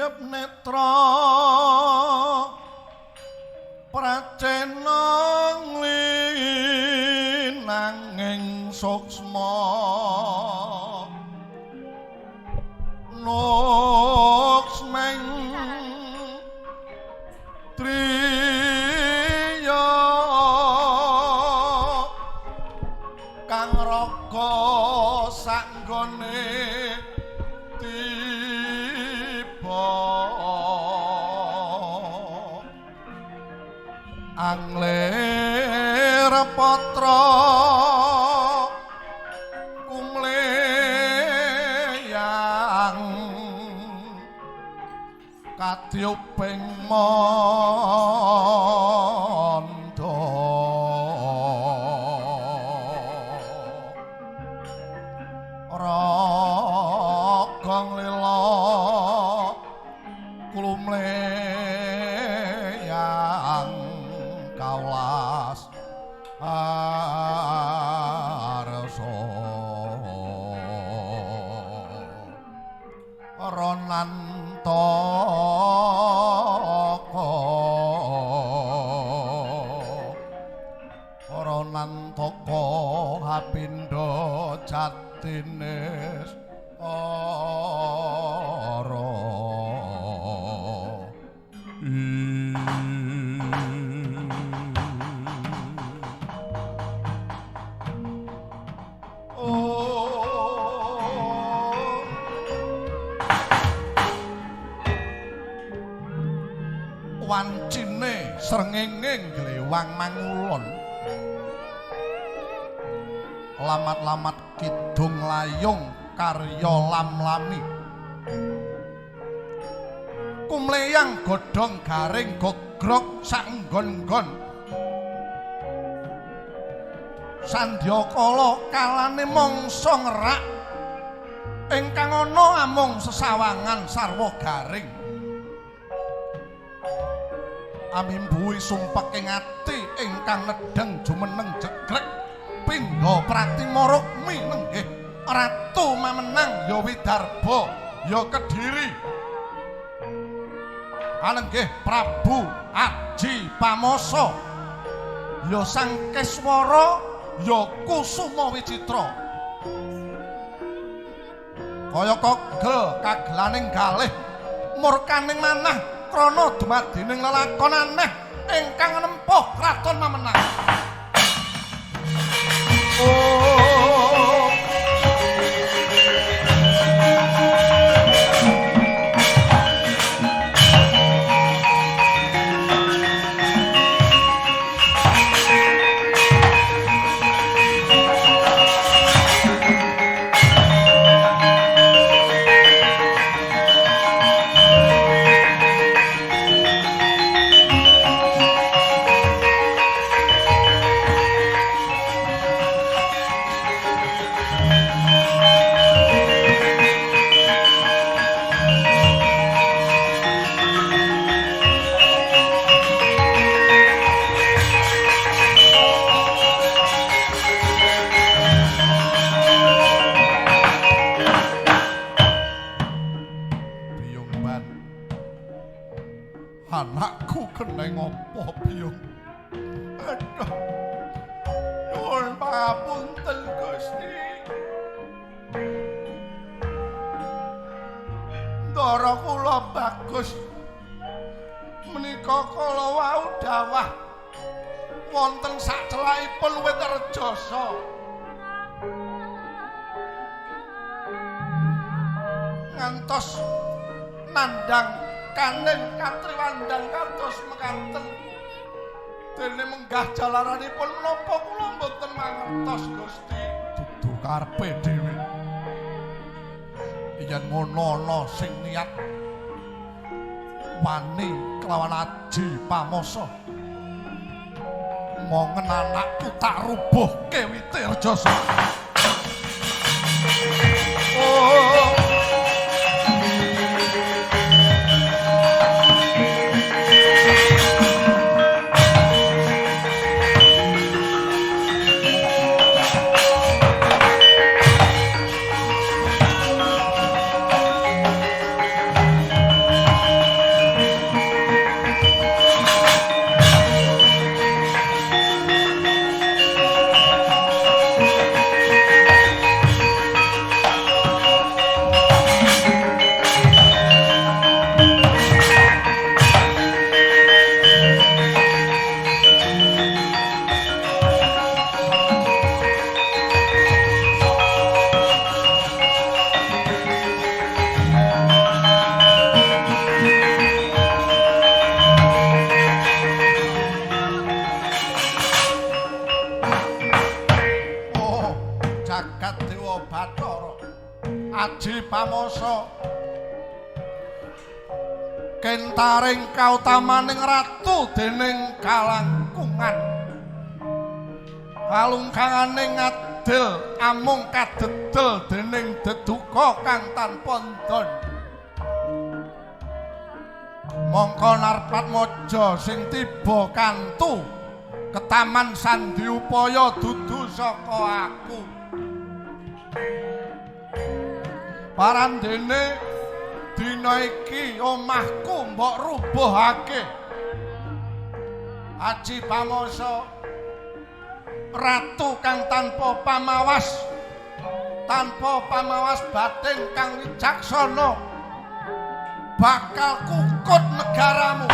ngedep netra pracena nanging suksma nuksmeng triya kang raga sanggone tiba angler patra kumleyang katyuping mondo ragong lila kumleyang kaulas arso ronantaka kapindho jatinis ara wancine srengenge glewang mangulon lamat-lamat kidung layung karya lamlami kumleyang godhong garing gogrok sanggon-gon sandyakala kalane mangsa ngerak ingkang ana amung sesawangan sarwa garing amimbuhi sumpek ing ati ingkang nedheng jumeneng jegrek pindha pratimorokmi nenggih ratu mamenang ya Widarba ya Kediri anenggih Prabu Aji Pamasa ya Sang Keswara ya Kusuma Wicitra kaya kogel kagelaning galih murkaning manah krana dumadining lelakon aneh ingkang nempuh kraton mamenang anakku keneng apa biyung aduh nyuwun pangapunten Gusti ndara kula bagus menika kala wau dawah wonten sacelahipun wit rejasa ngantos nandhang kaning katriwandang kados mekaten dene menggah jalaranipun menapa kula mboten mangertos Gusti dudu karepe dhewe yen ngono ana sing niat wani kelawan Aji Pamasa mongen anakku tak rubuhke wite rejasa Pamasa kentaring kautamaning ratu dening kalangkungan kalungkanganing adil amung kadedel dening deduka kang tanpa ndon mongko Narpatmaja sing tiba kantu ketaman sandi upaya dudu saka aku parandene dina iki omahku mbok rubuhake Aji Pamasa ratu kang tanpa pamawas batin kang wicaksana bakal kukut negaramu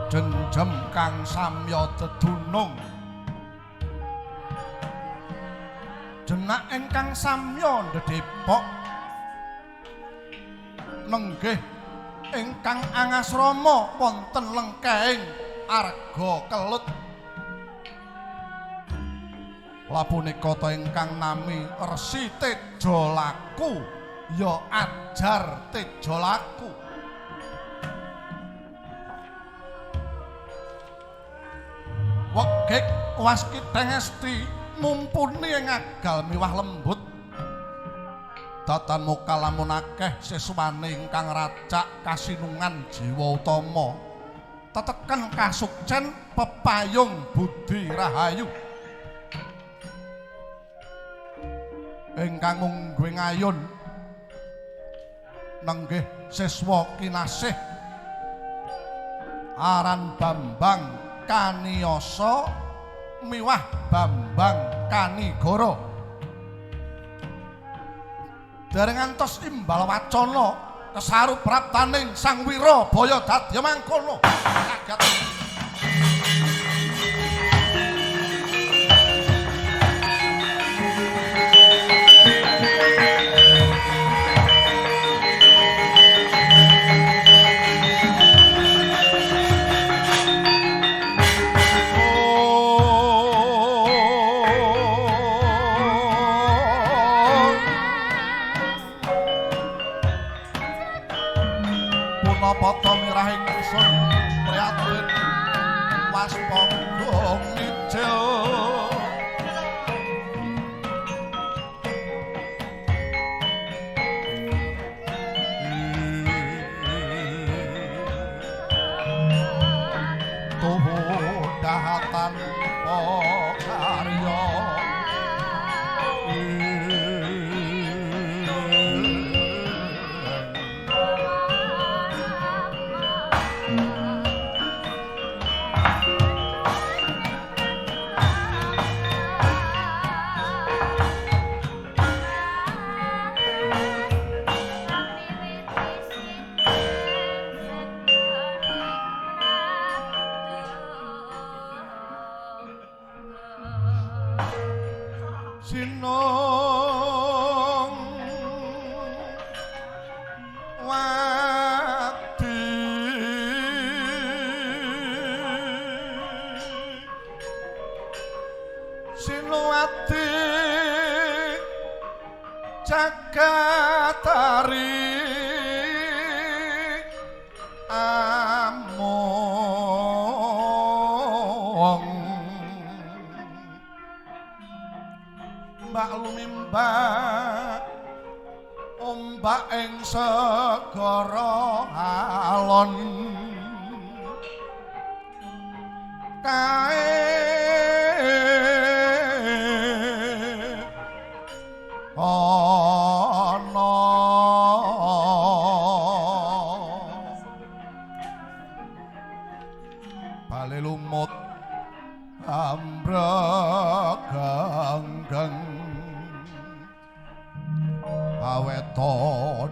jenjem kang samya dedunung jenak ingkang samya ndedhepok nenggih ingkang angasrama wonten lengkehing arga kelut lapunika ta ingkang nami Resi Tejalaku ya ajar Tejalaku wegik waskiteng esti mumpuni ing agal miwah lembut datan muka lamun akeh seswane ingkang racak kasinungan jiwa utama teteken kasukcen pepayung budi rahayu ingkang mungguing ayun nenggih siswa kinasih aran Bambang Kaniyasa miwah Bambang Kanigara dereng ngantos imbal wacana kesarupraptaning Sang Wirabaya dadi mangkono kagat Poto mirahing ingsun prihatin waspada ngijil tuhu dahatan pokarya sinung wadi sinuwati jagatari among mbak lumimbak ombak ing segara alon kae ana bale lumut ambreganggeng aweto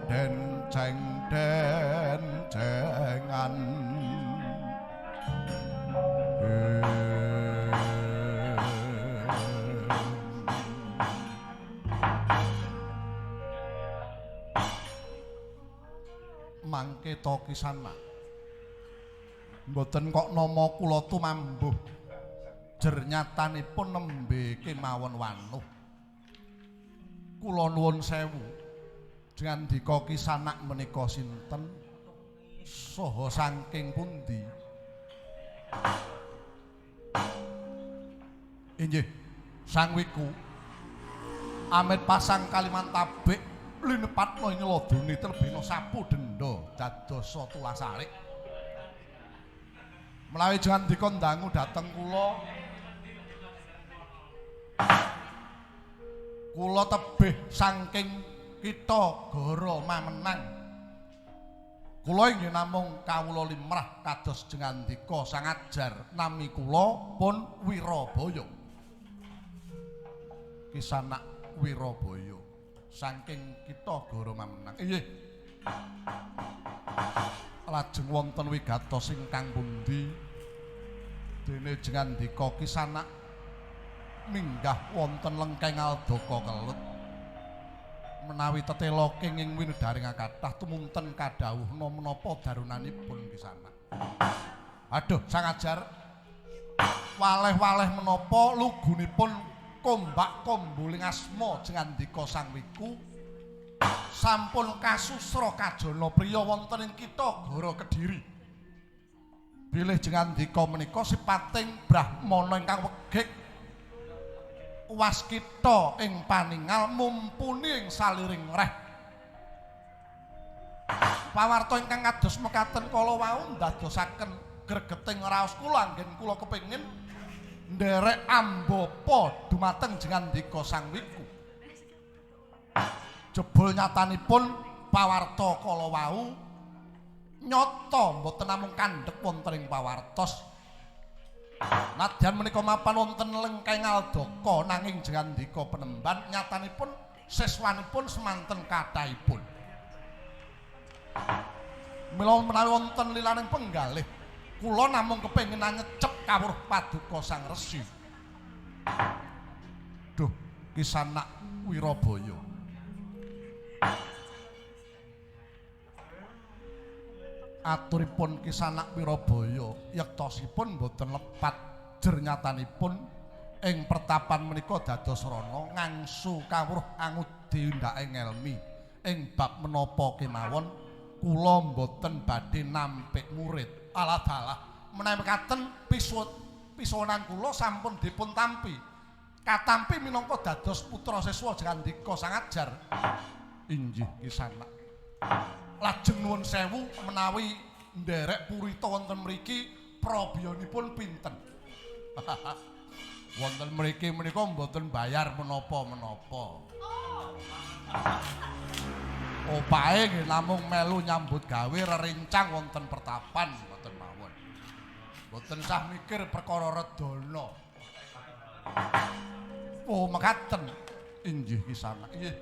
denceng dencengan mangke to kisana mboten kok nama kula tumambuh jernyatanipun nembe kemawon wanuh kula nuwun sewu jangandika kisanak menika sinten saha saking pundi inggih sang wiku amit pasang kaliman tabik linepatno ing lodone terbina sapu denda dadosa tulasarik menawi jangandika ndangu dhateng kula tebih saking kita Goro Mamenang kula inggih namung kawula limrah kados jangandika sang ajar nami kula pun Wirabaya kisanak Wirabaya saking kita Goro Mamenang inggih lajeng wonten wigatos ingkang pundi dene jangandika kisanak minggah wonten lengkeng Aldaka Kelut menawi tetela kenging winedaring kathah tumunten kadhawuhna menapa darunanipun kisanak aduh sang ajar waleh-waleh menapa lugunipun kombak kombuling asma jangandika sang wiku sampun kasusra kajana priya wonten ing kita Goro Kediri bilih jangandika menika sipating brahmana ingkang wegik waskita ing paningal mumpuni ing saliring reh pawarta ingkang kados mekaten kala wau ndadosaken gregeting raos kula anggen kula kepengin nderek ambapa dumateng jangandika sang wiku jebul nyatanipun pawarta kala wau nyata mboten namung kandhek wonten ing pawartos nadyan menika mapan wonten lengkeng Aldaka nanging jangandika penemban nyatanipun siswanipun semanten kathahipun mila menawi wonten lilaning penggalih kula namung kepengin nyecep kawruh paduka sang resi duh kisanak Wirabaya aturipun kisanak Wirabaya yektosipun boten lepat jernyatanipun ing pertapan menika dados rana ngangsu kawruh angudi ndake ngelmi ing bab menapa kemawon kula boten badhe nampik murid alah dalah menawi mekaten pisuwunan kula sampun dipun tampi katampi minangka dados putra siswa jangandika sang ajar inggih kisanak lajeng nuwun sewu menawi nderek purita wonten mriki prabiyanipun pinten wonten mriki menika mboten bayar menapa-menapa opahe nggih namung melu nyambut gawe rerencang wonten pertapan mboten mawon mboten sah mikir perkara redana oh mekaten inggih kisanak inggih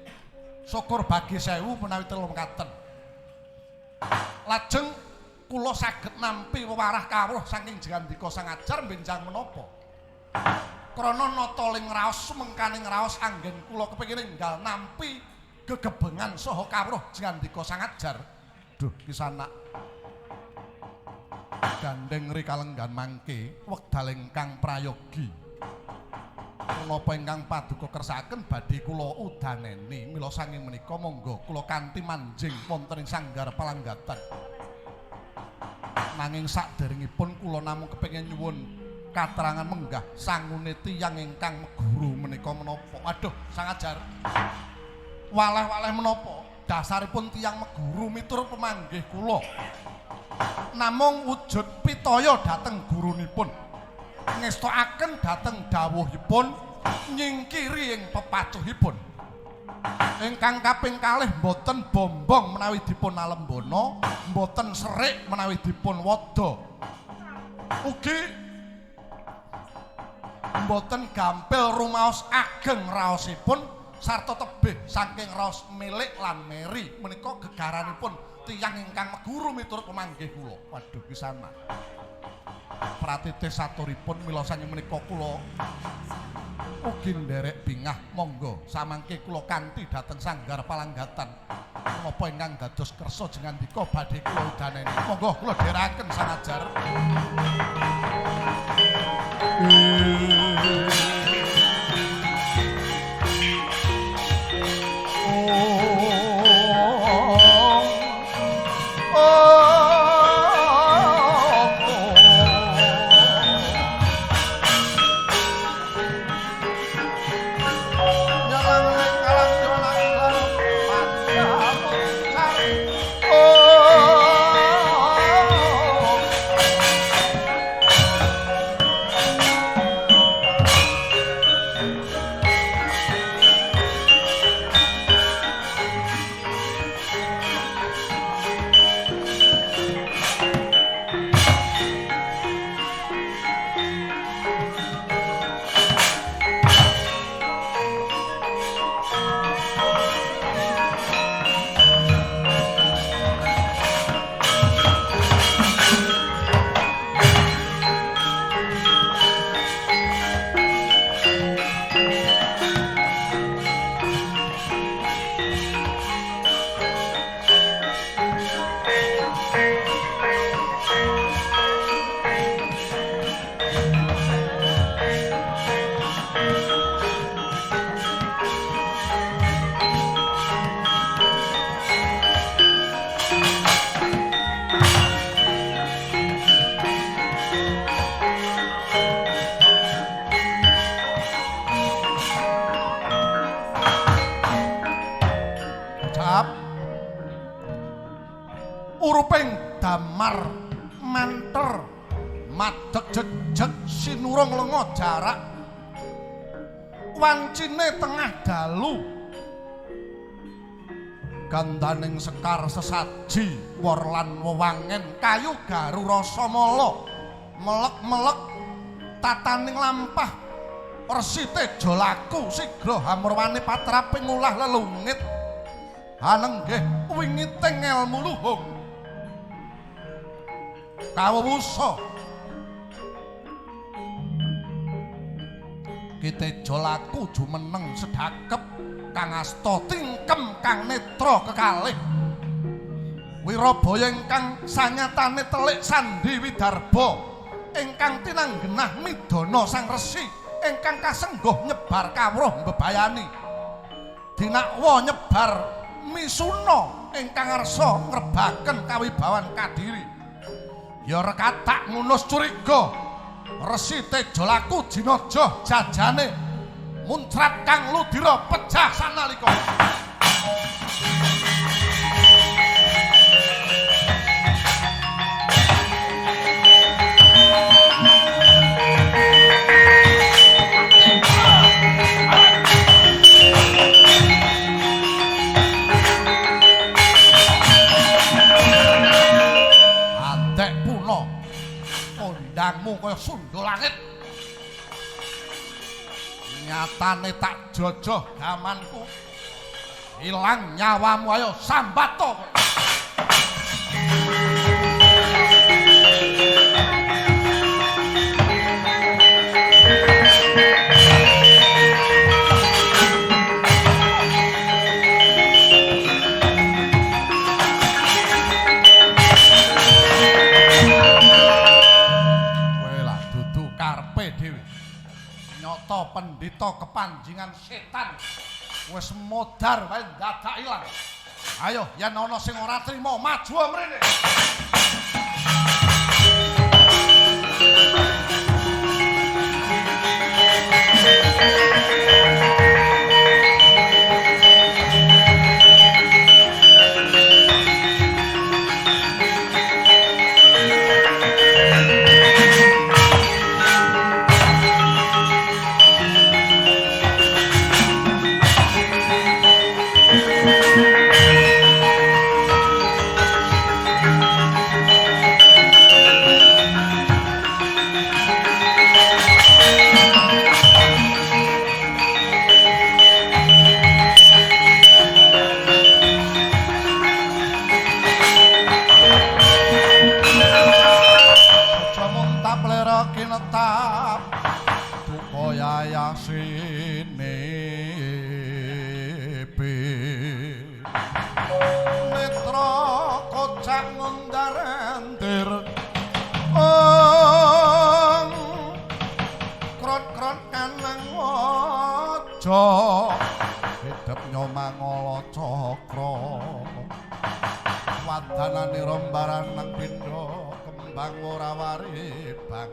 syukur bagi sewu menawi telu mekaten lajeng kula saged nampi wewarah kawruh saking jangandika sang ajar benjang menapa krana nata ling raos mengkaning raos anggen kula kepengin enggal nampi gegebengan saha kawruh jengandika sang ajar. Duh Kisanak gandeng rikalenggan mangke wekdal ingkang prayogi menapa ingkang paduka kersakaken badhe kula udaneni mila sanging menika monggo kula kanthi manjing wonten ing sanggar palanggatan. Nanging saderengipun kula namung kepengin nyuwun katerangan menggah sangune tiyang ingkang meguru menika menapa. Waduh sang ajar waleh-waleh menapa dasaripun tiyang meguru miturut pemanggih kula namung wujud pitaya dhateng gurunipun ngestokaken dhateng dawuhipun nyingkiri ing pepacuhipun ingkang kaping kalih boten bombong menawi dipun alembana boten serik menawi dipun wada ugi boten gampil rumaos ageng raosipun sarta tebih saking raos milik lan meri menika gegaranipun tiyang ingkang meguru miturut pemanggih kula. Waduh Kisanak pratitih saturipun mila sanging menika kula ugi nderek bingah monggo samangke kula kanthi dhateng sanggar palanggatan menapa ingkang dados kersa jengandika badhe kula udaneni monggo kula dherekaken sang ajar. Uruping damar manter madeg jejeg sinurung lenga jarak wancine tengah dalu gandaning sekar sesaji wor lan wewangen kayu garu rasa mala melek-melek tataning lampah Resi Tejo laku sigra hamurwane patraping ulah lelungit anenggih wingiting ilmu luhung kawusa Ki Tejo laku jumeneng sedakep kang asta tingkem kang netra kekalih Wirabaya ingkang sanyatane telik sandi widarba ingkang tinanggenah midana sang resi ingkang kasengguh nyebar kawruh mbebayani dinakwa nyebar misuna ingkang ngarsa ngrebaken kawibawan Kadiri ya rekatak ngunus curiga Resi Tejo laku jinaja jajane muncrat kang ludira pecah sanalika kondangmu kaya sundha langit nyatane tak jojoh gamanku ilang nyawamu ayo sambato pandita kepanjingan setan wis modar wae dadak ilang. Ayo yen ana sing ora trima maju mrene. Kinetap Dukaya Yasine Netra kocak ngundarantir Kron-kron kanang waja Hidup nyomangala cakra Wadanane rombaran nang pindha Kembang ora waribang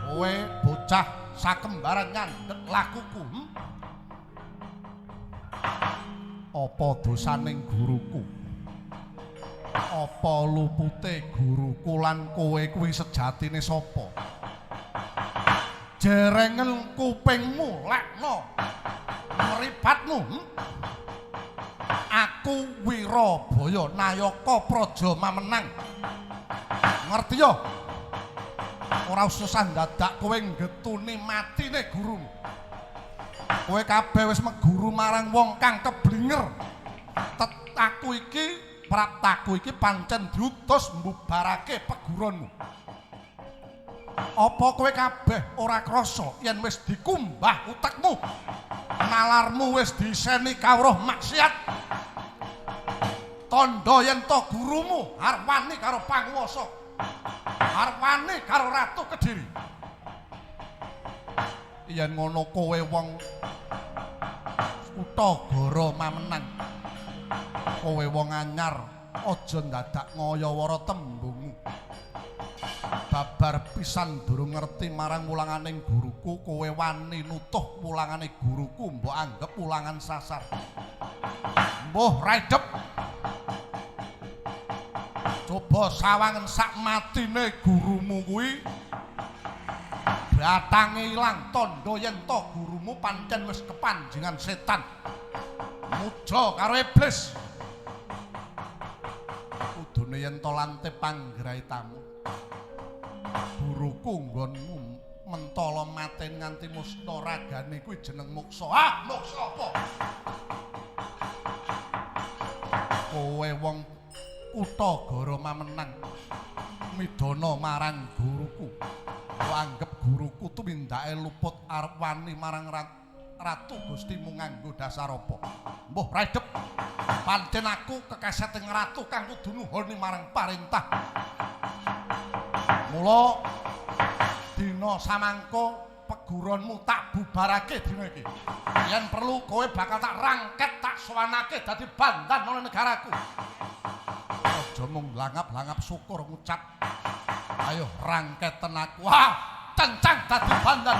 kowe bocah sakembaran nyandhek lakuku apa dosaning guruku apa lupute guruku lan kowe kuwi sejatine sapa jerengen kupingmu lekno mripatmu Aku Wirabaya Nayaka Praja Mamenang. Ngerti ya? Ora usah dadak kowe ngetuni matine gurumu. Kowe kabeh wis meguru marang wong kang keblinger. Aku iki, praptaku iki pancen diutus mbubarake peguronmu. Apa kowe kabeh ora krasa yen wis dikumbah utekmu? Nalarmu wis diseni kawruh maksiat. Tondo yen to gurumu arwani karo panguwasa. Arwani karo Ratu Kediri. Yen ngono kowe wong Utagara Mamenang. Kowe wong anyar aja dadak ngaya-wara tembungmu. Babar pisan durung ngerti marang wulanganing guruku, kowe wani nutuh wulangane guruku mbok anggap wulangan sasar. Mbuh raidep. Coba sawangen sak matine gurumu kuwi batange ilang tondo yen to gurumu pancen wis kepanjingan setan. Muja karo iblis. Kudune yen to lante panggrahe tamu. Guruku nggonmu mentala maten nganti musna ragane kuwi jeneng moksa. Ah, moksa apa? Kowe wong Utagara Mamenang midana marang guruku. Kowe anggap guruku tumindake luput arep wani marang Ratu Gustimu nganggo dasar apa? Mbuh raidep. Pancen aku kekeseting ratu kang kudu nuhoni marang parentah. Mula dina samangka peguronmu tak bubarake dina iki. Yen perlu kowe bakal tak rangket tak sowanake dadi bandan ana negaraku. Aja mung langap-langap syukur ngucap. Ayo rangketen aku. Wah, kencang dadi bandan.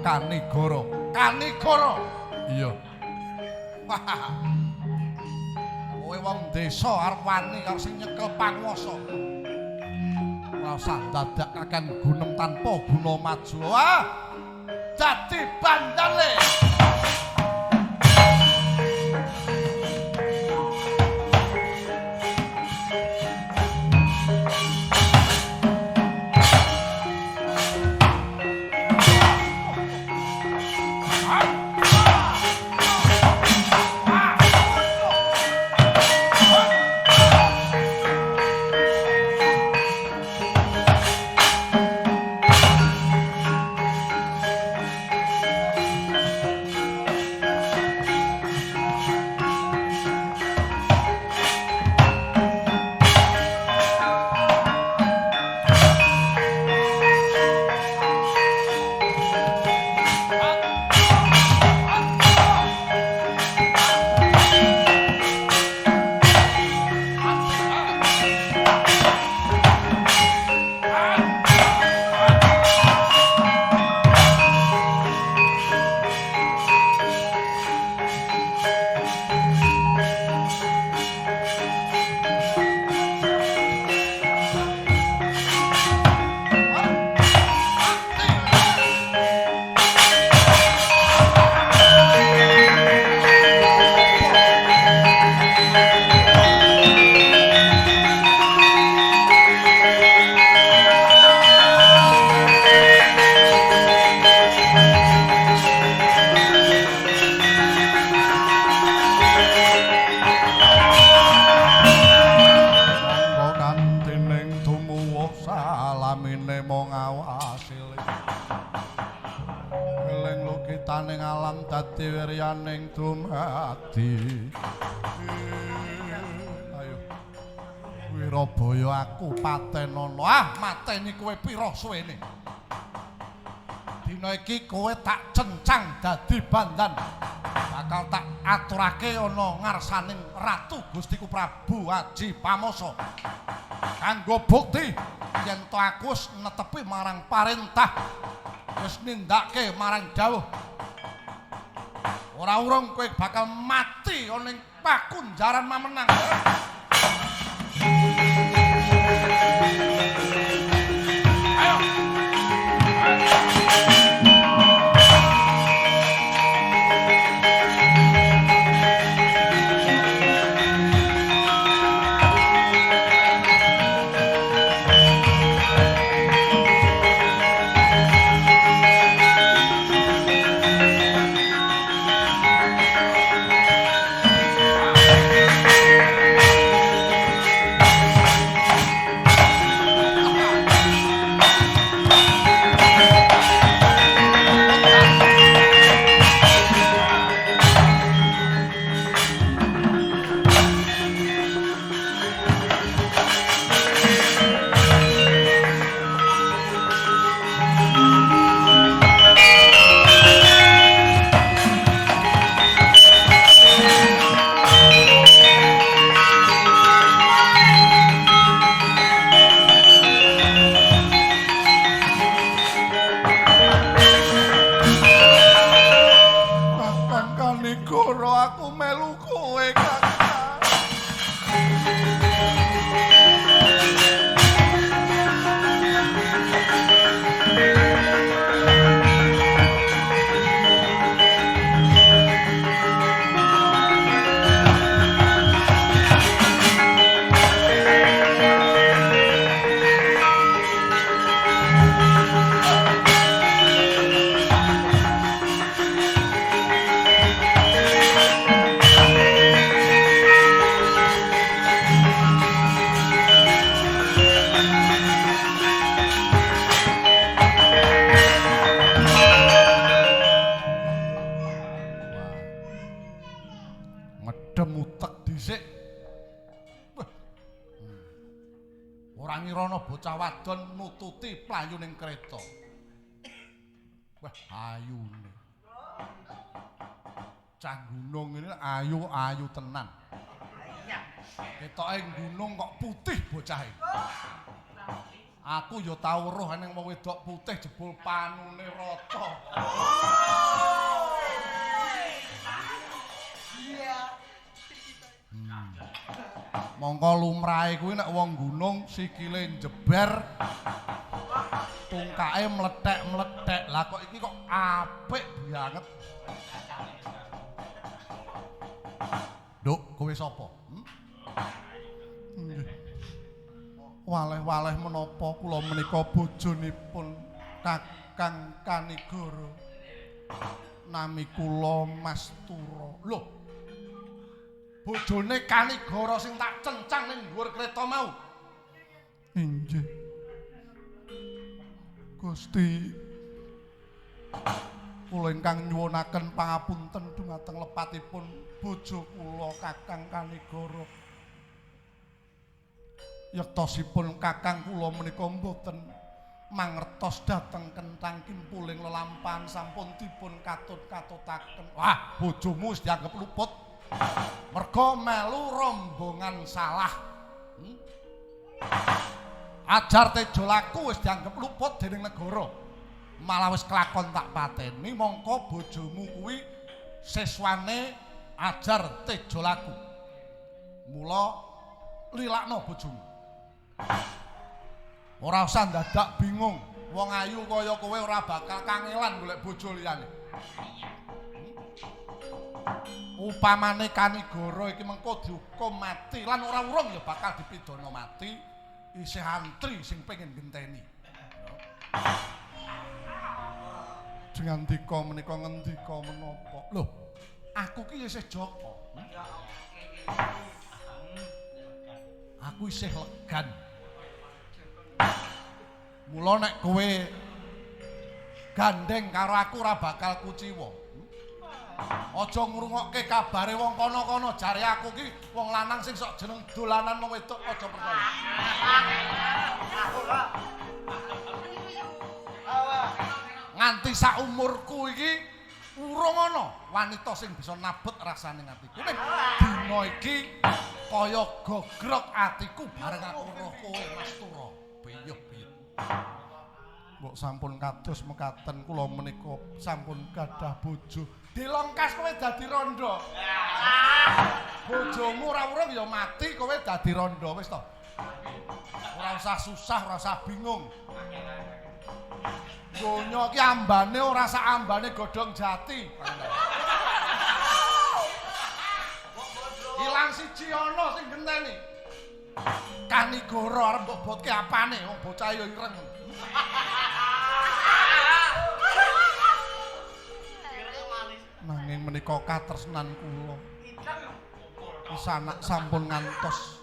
Kanigara. Kanigara. Iya. Kowe wong desa arep wani karo sing nyekel panguwasa. Ora usah dadakaken gunem tanpa guna maju. Wah! Dadi bandale. Aku patenana. Ah, mateni kowe pira suwene? Dina iki kowe tak cencang dadi bandan. Bakal tak aturake ana ngarsaning Ratu Gustiku Prabu Aji Pamoso. Kanggo bukti yen to aku wis netepi marang parentah, wis nindakake marang dawuh. Ora urung kowe bakal mati ana ing pakunjaran mamenang. Bocah wadon nututi playuning kreta. Wah, ayune. Cah gunung ini ayu-ayu tenan. Ketoke gunung kok putih bocahe. Aku ya tau roh ning wong wedok putih jebul panune rata. Iya. Mongko lumrahe kuwi nek wong gunung sikile njeber tungkake mlethek-mlethek. Lah kok iki kok apik banget. Nduk, kowe sapa? Waleh-waleh menapa kula menika bojonipun Kakang Kanigara. Nami kula Mastura. Lho. Bojone Kanigara sing tak cencang ning dhuwur kreta mau. Inggih. Gusti kula ingkang nyuwunaken pangapunten dumateng lepatipun bojo kula Kakang Kanigara. Yektosipun Kakang kula menika mboten mangertos dhateng kenthang kimpuling lelampahan sampun dipun katut-katutaken. Wah, bojomu wis dianggep luput. Merga melu rombongan salah. Ajar Tejo Laku wis dianggep luput dening negara. Malah wis kelakon tak pateni, mongko bojomu kuwi siswane Ajar Tejo Laku. Mula lilakno bojomu. Ora usah dadak bingung. Wong ayu kaya kowe ora bakal kangelan golek bojo liyane. Upamane Kanigara iki mengko dihukum mati lan ora urung ya bakal dipidana mati, isih antri sing pengen genteni. Dengan dika menika ngendika menapa? Lho, aku ki isih Joko. Aku isih legan. Mula nek kowe gandeng karo aku ora bakal kuciwa. Aja ngrungokke kabare wong kono-kono, jare aku ki wong lanang sing sok jeneng dolanan wong wedok aja percaya. Nganti sak umurku iki urung ana wanita sing bisa nabut rasane atiku. Ning dina iki kaya gogrok atiku bareng aku roh kowe Mastura. Biyuh-biyuh. Mbok sampun kados mekaten kula menika sampun gadah bojo. Dilongkas kowe dadi rondo. Bojomu ora urung ya mati, kowe dadi rondo wis to. Ora usah susah, ora usah bingung. Donya ki ambane ora sak ambane godhong jati. Ilang siji ana sing genteni. Kanigara arep mbok botke apane wong bocah ya ireng. Nanging menika katresnan kula. Pisanak sampun ngantos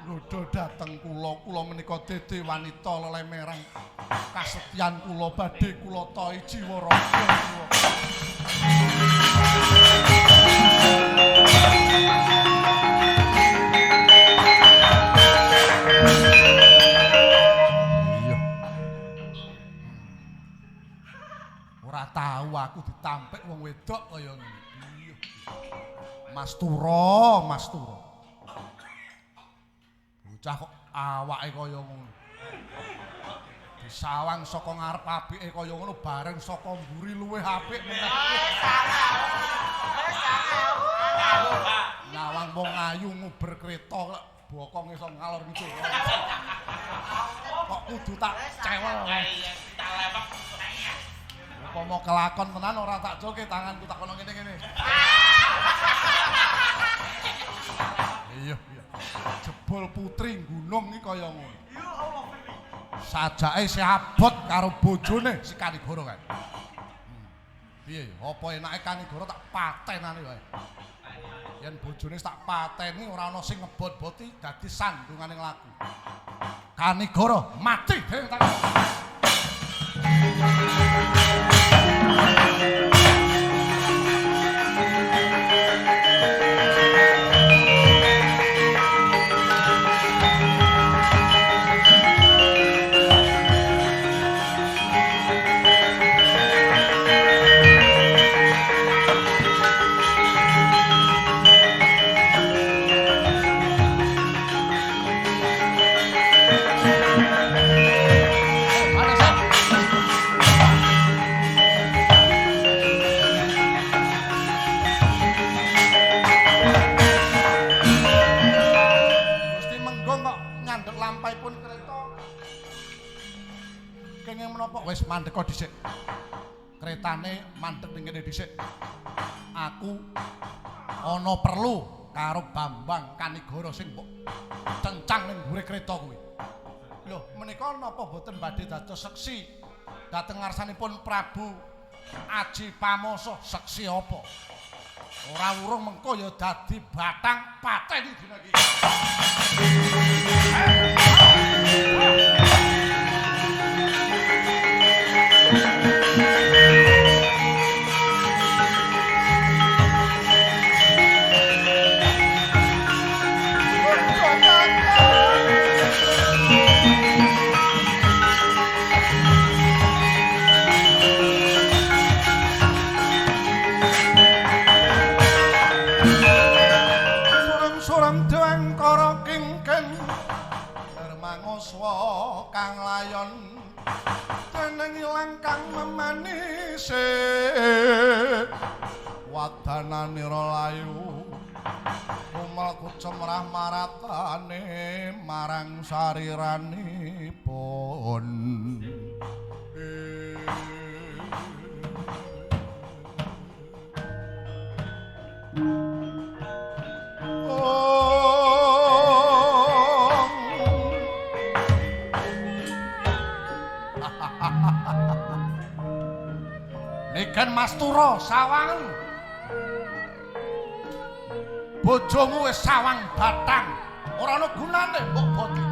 nggodha dhateng kula menika dede wanita lelemerang. Kasetyan kula badhe kula tahi jiwa raga kula. Ora tahu aku ditampik wong wedok kaya ngene. Iya. Mastura. Bocah kok awake kaya ngono. Disawang saka ngarep apike kaya ngono bareng saka mburi luwih apik meneh. Nyawang wong ayu nguber kereta kok bokong iso ngalor ngidul. Kok kudu tak cewel. Upama kelakon tenan ora tak joke tanganku tak kono ngene-ngene. Iya. Jebul putri gunung iki kaya ngono. Sajake isih abot karo bojone si Kanigara kae. Piye? Apa enake Kanigara tak patenane wae. Yen bojone tak pateni ora ana sing ngebot-boti dadi sandunganing laku. Kanigara mati dening tangan. wis mandheka dhisik. Kretane mandhek ning kene dhisik. Aku ana perlu karo Bambang Kanigara sing mbok cencang ning dhuwure kreta kuwi. Lho, menika napa boten badhe dados seksi dhateng ngarsanipun Prabu Aji Pamoso? Seksi apa? Ora urung mengko ya dadi batang pateni dina iki. Mangoswa kang layon teneng ilang kang memanise wadananira layu kumel kucemrah maratane marang sariranipun. Niken Mastura sawangen. Bojomu wis sawang batang, ora ana gunane mbok boti.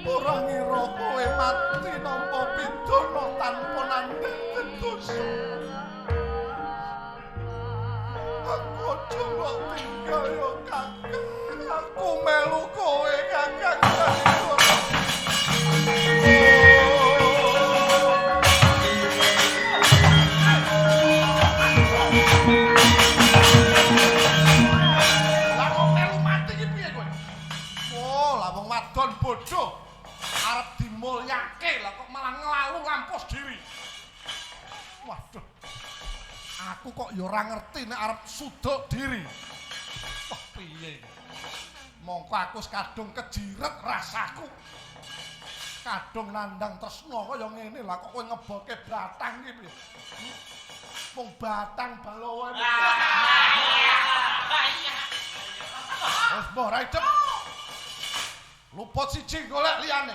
Ora ngira kowe mati nampa pidana tanpa nandhang dosa. Aku aja mbok tinggal yo Kakang. Aku melu kowe Kakang. Wadon bodoh arep dimulyake lah kok malah nglalu ngampus diri. Waduh. Aku kok ya ora ngerti nek arep suduk diri. Wah piye iki? Mongko aku kadung kejiret rasaku. Kadung nandang tresna kaya ngene lah kok kowe ngeboke batang iki piye? Wong batang balowe. Wes mbok ra idep. Luput siji golek liyane.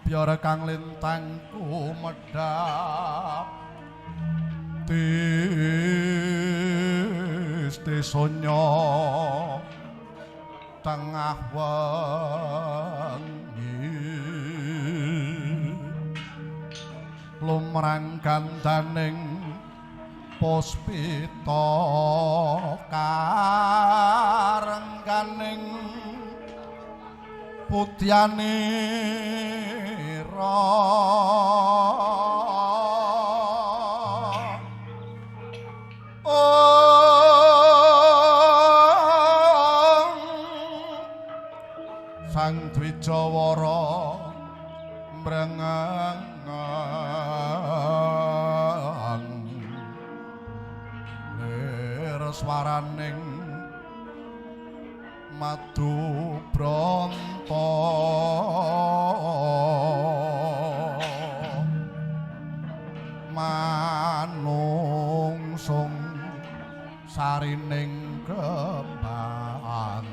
Biar kang lintangku medhap sonya tengah wengi lumrang gandaning puspita karengganing putyanira sang Dwijawara mrengang lir swaraning madu bronto manungsung sarining kembang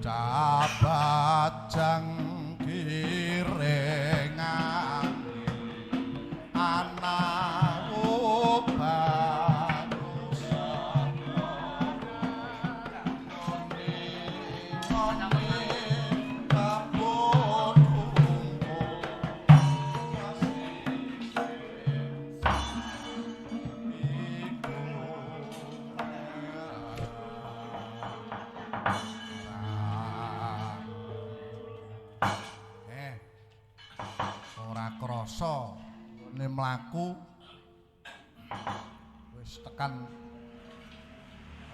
bocah bajang kirengan anak bagus krasa ne mlaku wis tekan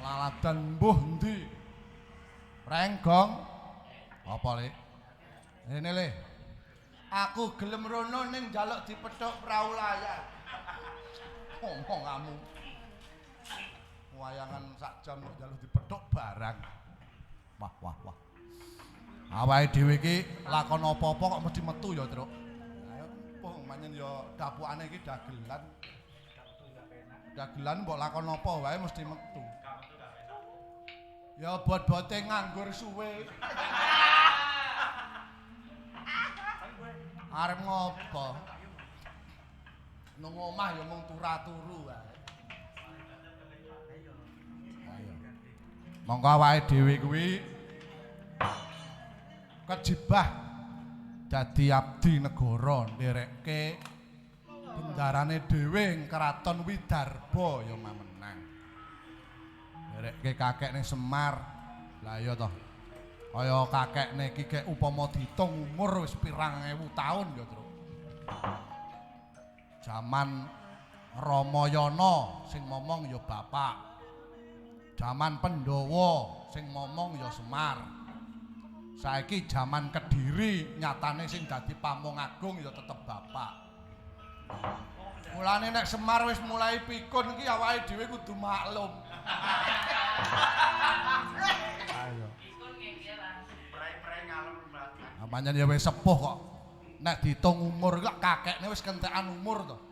laladan mbuh endi Renggong apa Le ngene Le aku gelem rono ning njaluk dipethuk prau layar ngomong kamu wayangan sak jam kok njaluk dipethuk barang wah wah wah awake dhewe iki lakon apa-apa kok mesti metu ya Truk manyen ya dapukane iki dagelan mbok lakon apa wae mesti metu ya bot-bote nganggur suwe arep ngopo nang omah ya mung turu wae ayo monggo awake dhewe kuwi kejibah dadi abdi negara nderekke bendarane dhewe ing Kraton Widarba ya mamenang. Nderekke kakekne Semar. Lah iya toh. Kaya kakekne iki kek upama diitung umur wis pirang ewu taun ya, Tru. Jaman Ramayana sing momong ya bapak. Jaman Pandhawa sing momong ya Semar. Saiki jaman Kediri nyatane sing dadi pamong agung ya tetep bapak. Mulane nek Semar wis mulai pikun iki awake dhewe kudu maklum. Ayo. Pikun nggih lah. Prei-prei ngalem mati. Pancen ya wis sepuh kok. Nek diitung umur iki kakekne wis kentekan umur to.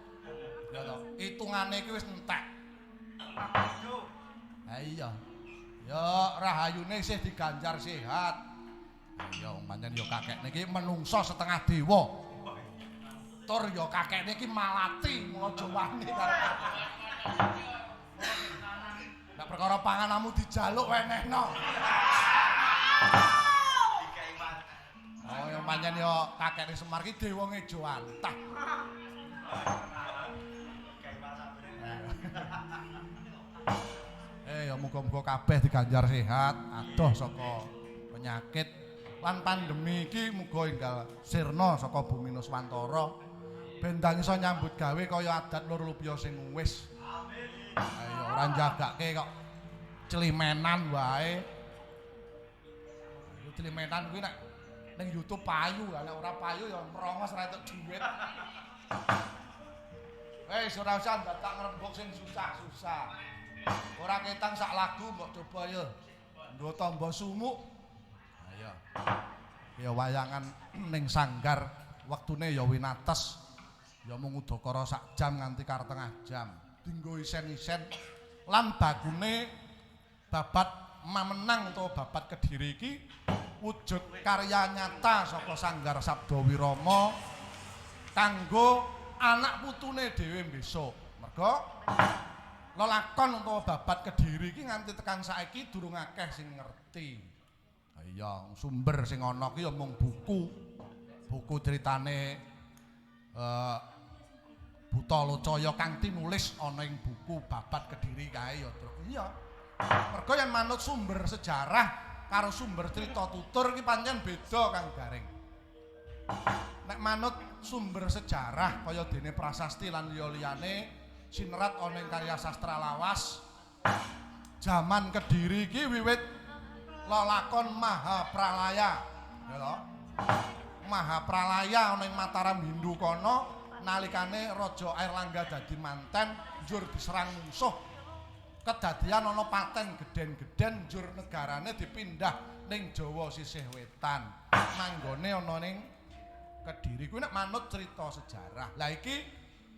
Ya to. Hitungane iki wis entek. Ha iya. Ya rahayune isih diganjar sehat. Ya pancen ya kakekne iki menungso setengah dewa. Tur ya kakekne iki malati mula jawani karo. Nek perkara pangananmu dijaluk wenehno. Oh ya pancen ya kakekne Semar iki dewa ngejo antah. Ya muga-muga kabeh diganjar sehat, adoh saka penyakit lan pandemi iki muga enggal sirna saka bumi Nuswantara ben ndang iso nyambut gawe kaya adat lur lupya sing wis. Ayo ora njagake kok celimenan wae. Ayo celimenan kuwi nek ning YouTube payu, nek ora payu ya merongos ra entuk dhuwit. Wis ora usah dadak ngrembug sing susah-susah. Ora ketang sak lagu mbok coba ya. Nggo tamba sumuk. Ayo. Ya wayangan ning sanggar wektune ya winates. Ya mung udakara sak jam nganti kartengah jam. Dinggo isen-isen lan bagune babat mamenang utawa babat Kediri iki wujud karya nyata saka Sanggar Sabdawirama kanggo anak putune dhewe besok. Merga lelakon utawa babat Kediri iki nganti tekan saiki durung akeh sing ngerti. Iya, sumber sing ana ki ya mung buku. Buku critane Buta Locaya kang tinulis ana ing buku babat Kediri kae ya, Truk. Iya. Mergo yen manut sumber sejarah karo sumber crita tutur iki pancen beda Kang Garing. Nek manut sumber sejarah kaya dene prasasti lan liya-liyane sinerat ana ing karya sastra lawas jaman Kediri iki wiwit lelakon Mahapralaya. Ya to. Mahapralaya ana ing Mataram Hindu kono nalikane Raja Airlangga dadi manten njur diserang musuh. Kedadian ana paten gedhen-gedhen njur negarane dipindah ning Jawa sisih wetan. Manggone ana ning Kediri kuwi nek manut cerita sejarah. Lah iki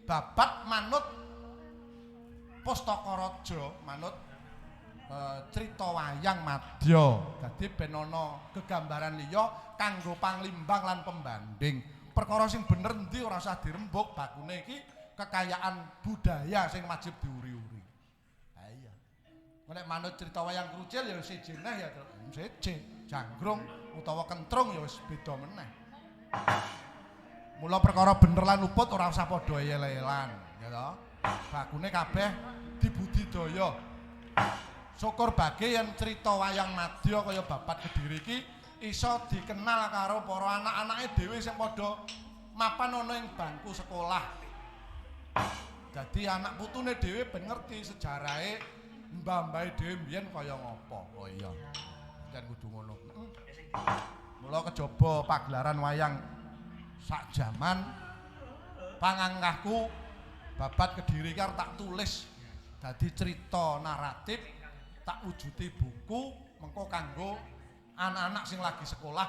babat manut Pustaka Raja, manut cerita wayang madya. Dadi ben ana gegambaran liya kanggo panglimbang lan pembanding. Perkara sing bener endi ora usah dirembuk, bakune iki kekayaan budaya sing wajib diuri-uri. Ha iya. Nek manut cerita wayang krucil ya siji neh ya, Tru. Siji, janggrung utawa kentrung ya wis beda meneh. Mula perkara bener lan luput ora usah padha eyel-eyelan, ya to. Bagune kabeh dibudidaya. Syukur bage yen cerita wayang madya kaya Babat Kediri iki iso dikenal karo para anak-anake dhewe sing padha mapan ana ing bangku sekolah. Dadi anak putune dhewe ben ngerti sejarahe mbah-mbahe dhewe mbiyen kaya ngapa. Oh iya. Jan kudu ngono. Mula kejaba pagelaran wayang sak jaman pangangkahku Babat Kediri kar tak tulis dadi cerita naratif tak wujuti buku mengko kanggo anak-anak sing lagi sekolah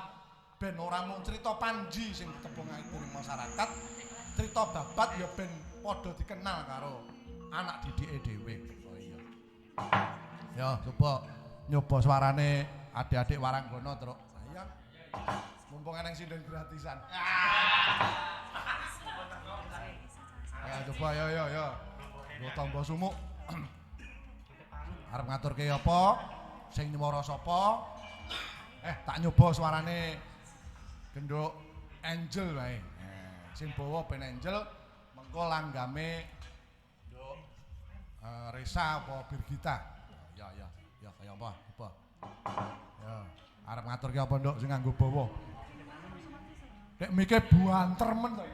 ben ora mung cerita Panji sing ditepungake dening masyarakat, cerita Babat ya ben padha dikenal karo anak didike dhewe. Oh iya. Ya coba nyoba suarane adik-adik Waranggana, Truk. Iya. Mumpung eneng sinden gratisan. Ya coba ya. Nggo tamba sumuk. Arep ngaturke apa? Sing nyuwara sapa? Tak nyoba suarane genduk Angel wae. Sing bawa ben Angel mengko langgame nduk Resa apa Birgita. Ya kaya apa? Ya, arep ngaturke apa nduk sing nganggo bawa? Nek mike buanter men to.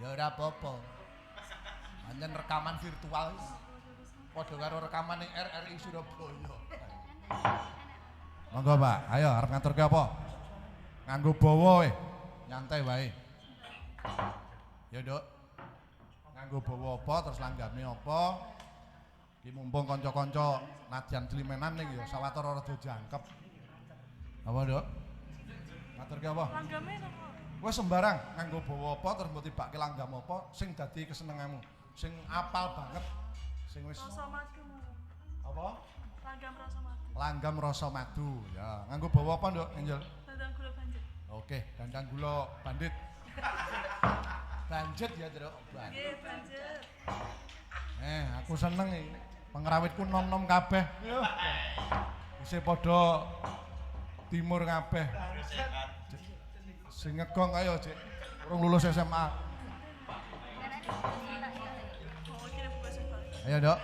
Ya ora apa-apa. Pancen rekaman virtual. Padha karo rekaman ning RRI Surabaya. Monggo, Pak. Ayo arep ngaturke apa? Nganggo bawa we. Nyantai wae. Ya, Nduk. Nganggo bawa apa terus langgame apa? Iki mumpung kanca-kanca nadyan Jlimenan ning ya sawetara rada jangkep. Apa, Nduk? Ngaturke apa? Langgame napa? Wes sembarang nganggo bawa apa terus mbok tibake langgam apa sing dadi kesenenganmu. Sing apal banget. Sing wis Rasa madu. apa? Langgam rasa madu. Langgam rasa madu. Ya, nganggo bawa apa, Nduk? Angel. Dandang gula banjir. Oke, dandang gula bandit. Banjet ya, Truk. Nggih, banjir. Aku seneng iki. Pengrawitku nom-nom kabeh. Isih padha timur kabeh. Sing ngegong ayo, Cik. Urung lulus SMA. Oh, iki buka sembah. Ayo, Nduk.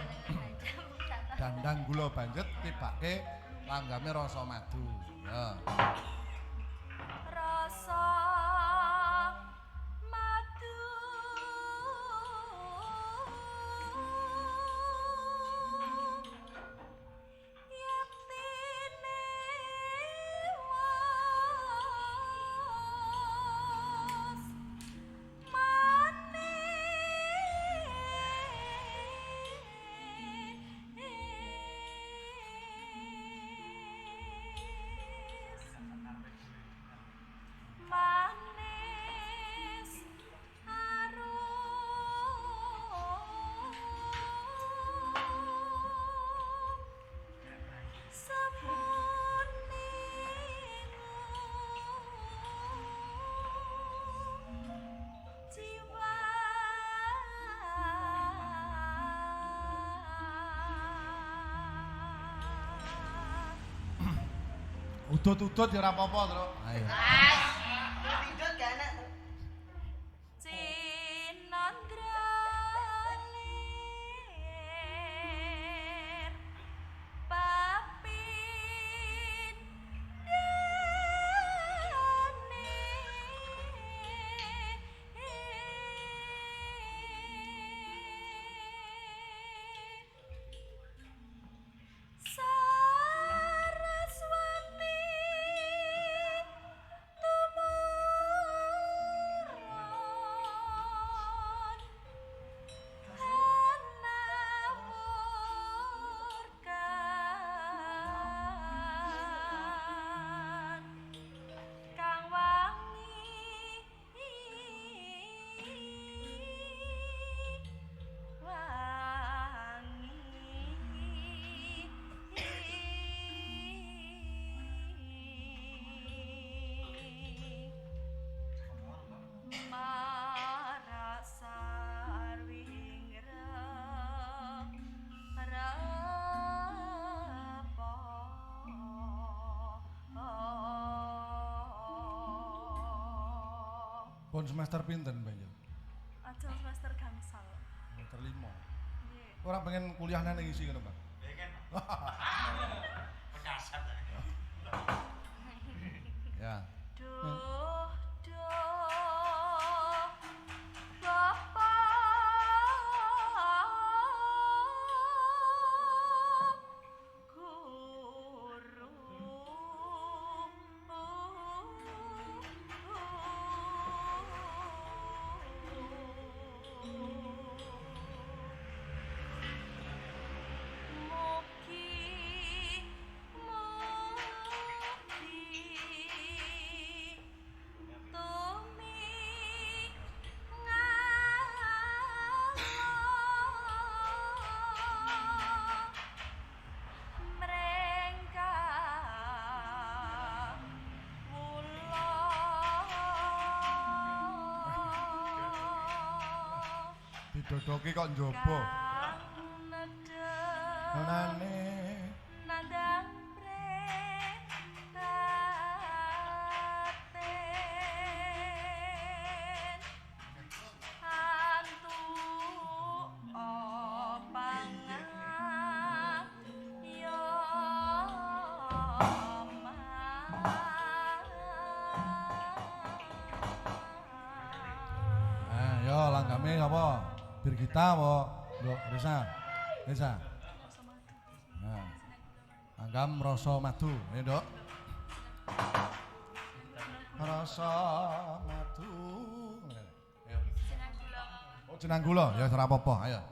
Dandang gula banjet tibake langgame rasa madu. Ya. Rasa madu yatine was manis harum semuningu jiwa Udut-udut ya ora apa-apa, Truk. Ayo. Cinandralir Saraswati Pun semester pinten, Mbak Yu? Aja semester gangsal. Semester 5. Nggih. Ora pengen kuliah nang isi ngono, Mbak? Pengen. Pekasat. Ya. Duh, Bapak Guru. Didodoki kok njobo. Nonane Nandang prihatin hantu opangan yo yo langgame apa? Bir kita apa? Nduk Risa. Risa. Nah. Langgam rasa madu, ya, Nduk. Rasa madu. Ayo. Oh, jenang gula, ya ora apa-apa, ayo.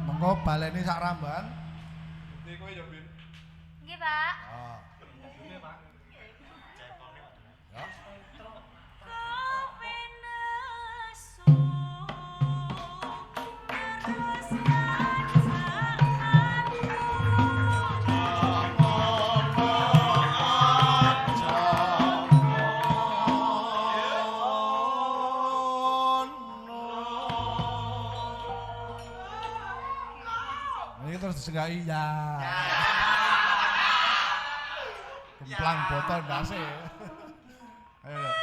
Mengko baleni sak ramban. Ngerti kowe ya, Bin? Nggih, Pak. Oh. Ya. Kowe nesu terus Ini terus disengai ya. Kemplang botol ndase. Ayo. Yuk.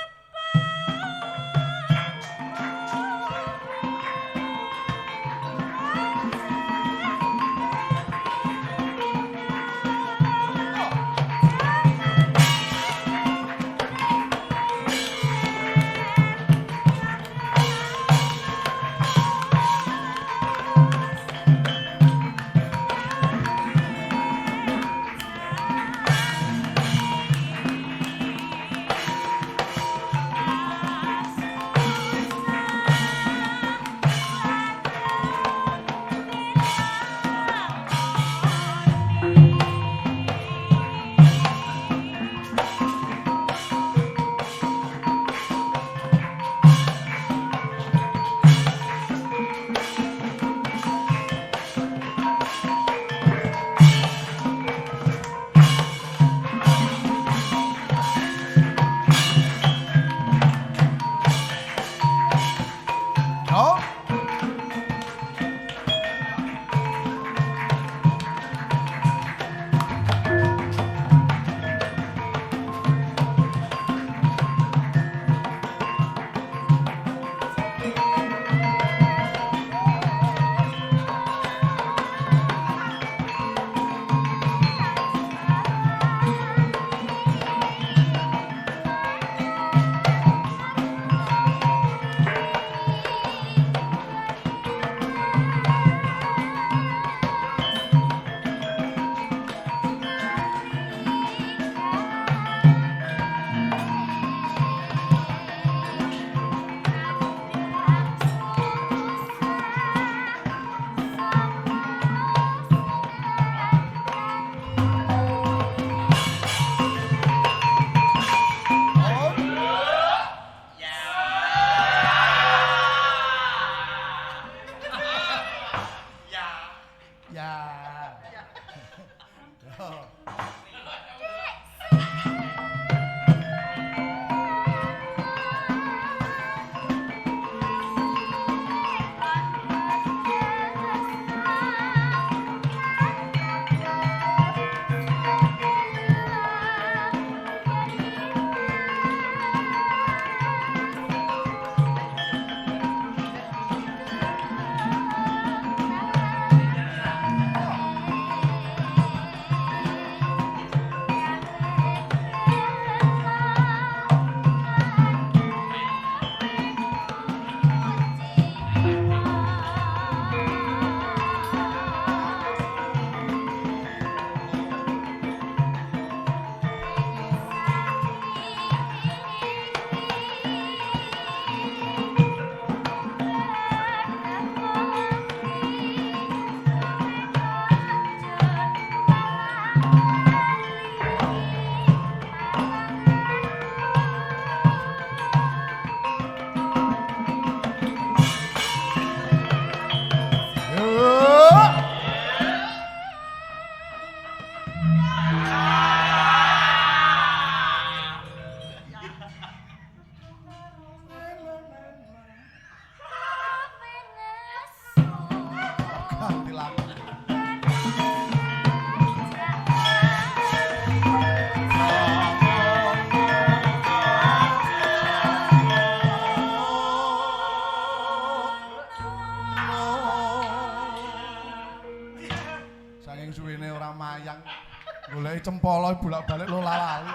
cempala bolak-balik lo lali.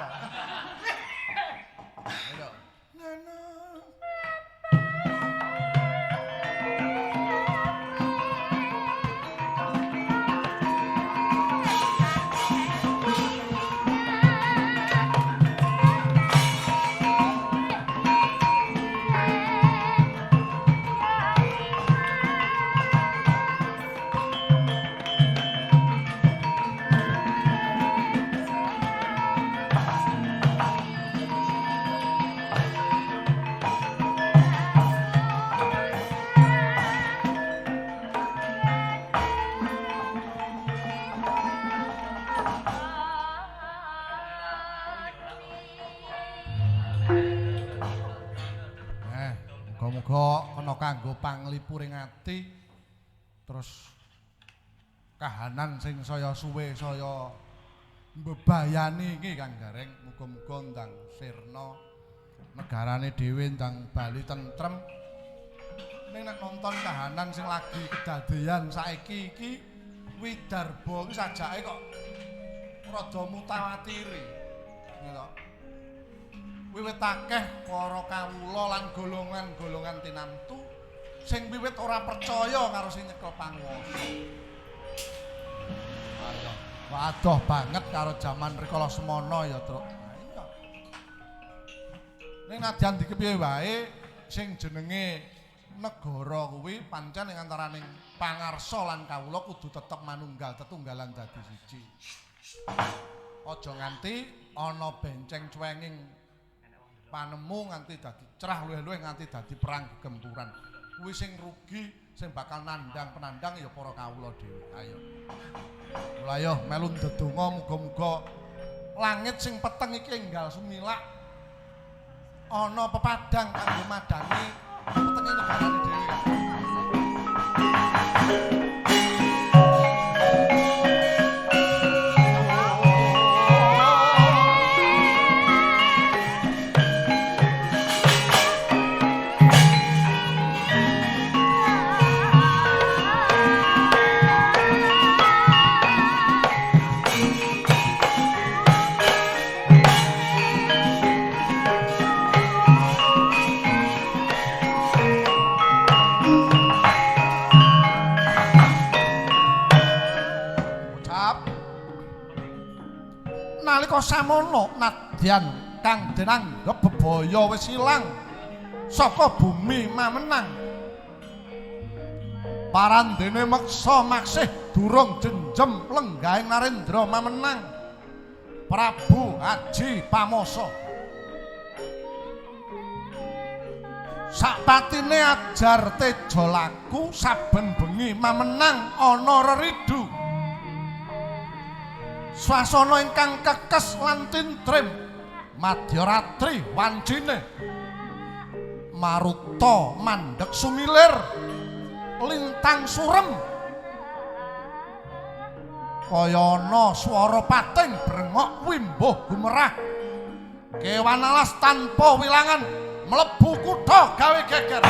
Ayo. Muga-muga kena kanggo panglipuring ati terus kahanan sing saya suwe saya mbebayani iki Kang Gareng muga-muga ndang sirna negarane dhewe ndang bali tentrem ning nek nonton kahanan sing lagi kedadeyan saiki iki Widarba iki sajake kok rada mutawatiri ngono wiwit akeh para kawula lan golongan-golongan tinamtu sing wiwit ora percaya karo sing nyekel panguwasa. Ayo, waduh banget karo jaman rikala semana ya, Truk. Iya. Ning nadyan dikepiye wae sing jenenge negara kuwi pancen ing antaraning pangarsa lan kawula kudu tetep manunggal tetunggalan dadi siji. Aja nganti ana benceng cuwenging panemu nganti dadi cerah luwih-luwih nganti dadi perang gempuran. Kuwi sing rugi sing bakal nandhang penandhang ya para kawula dhewe. Ayo. Mula ayo melu ndedonga muga-muga langit sing peteng iki enggal sumilak ana pepadang kanggo madani petenge negarane dhewe. Nalika samono nadyan kang denanggep bebaya wis ilang saka bumi mamenang parandene meksa maksih durung jenjem lenggahing Narendra mamenang Prabu Haji Pamoso sakpatine ajar teja laku saben bengi mamenang ana reridu swasana ingkang kekes lan tintrim Madyaratri wancine maruta mandheg sumilir lintang surem kaya ana swara pating brengok wimbuh gumerah kewan alas tanpa wilangan mlebu kutha gawe geger.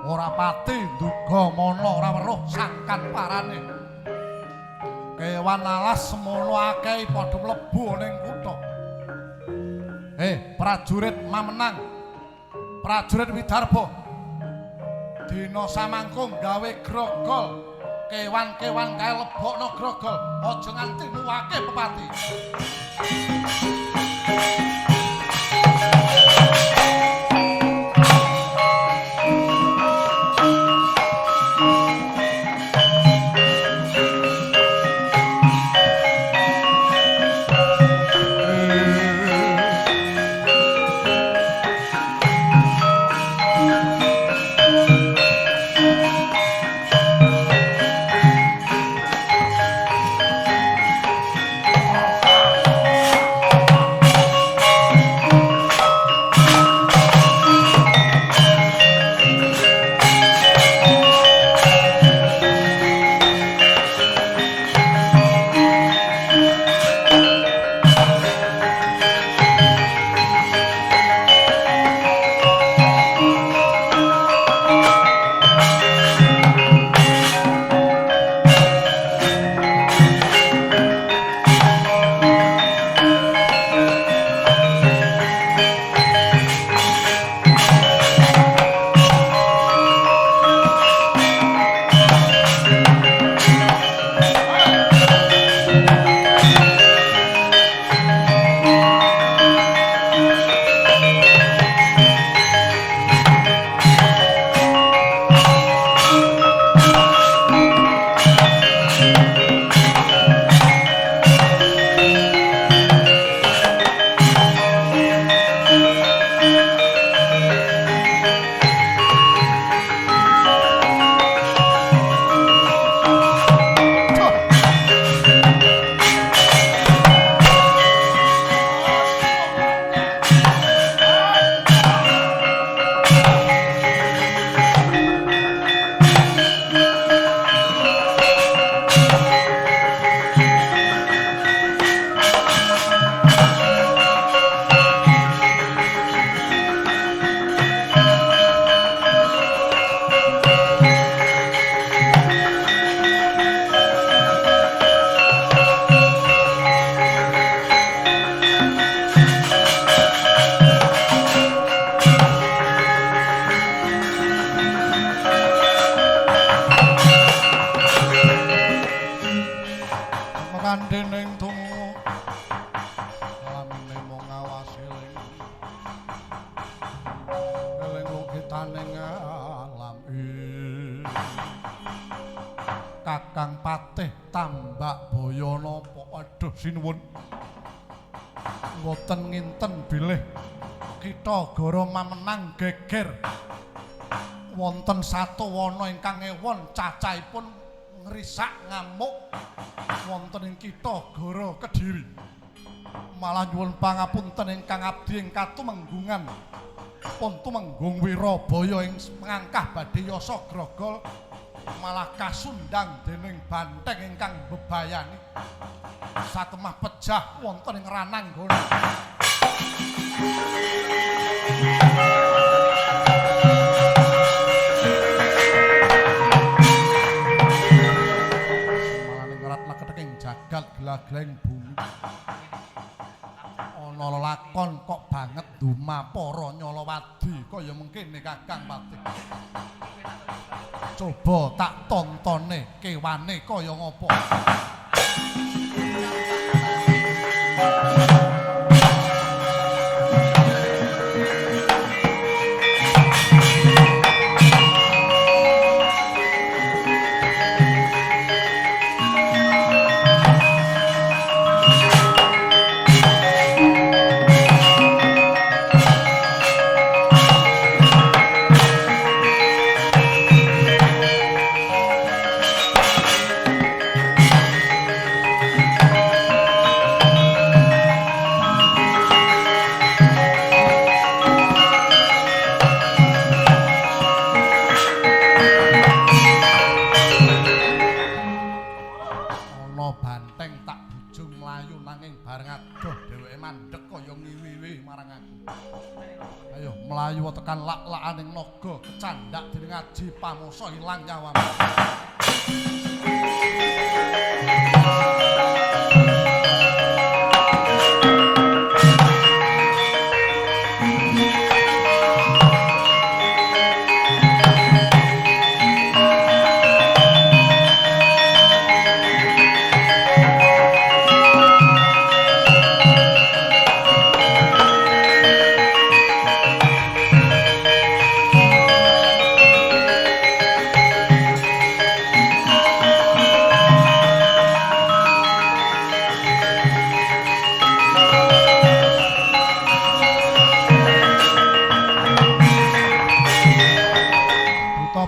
ora pati nduga mana ora weruh sangkan parane. Kewan alas semono akeh padha mlebu ning kutha. Prajurit Mamenang, prajurit Widarba, dina samangkung gawe grogol, kewan-kewan kae lebokno grogol, aja nganti nuwake pepati. Sinuwun mboten nginten bilih kita Goro Mamenang geger wonten satu wana ingkang ewon cacahipun ngrisak ngamuk wonten ing kita Goro Kediri. Malah nyuwun pangapunten ingkang abdi ing katumenggungan pun tumenggung Wirabaya ing mangkah badhe yasa grogol malah kasundang dening banteng ingkang bebayani satemah pejah wonten ing Rananggana. Malane ngerat leketing jagat gelagling bumi. Ana lakon kok banget duma para Nyolowadi kaya mengkene Kakang Patih. Coba tak tontone kewane kaya ngapa. mlayu tekan lak-lakaning naga kecandhak dening Aji Pamoso ilang nyawamu.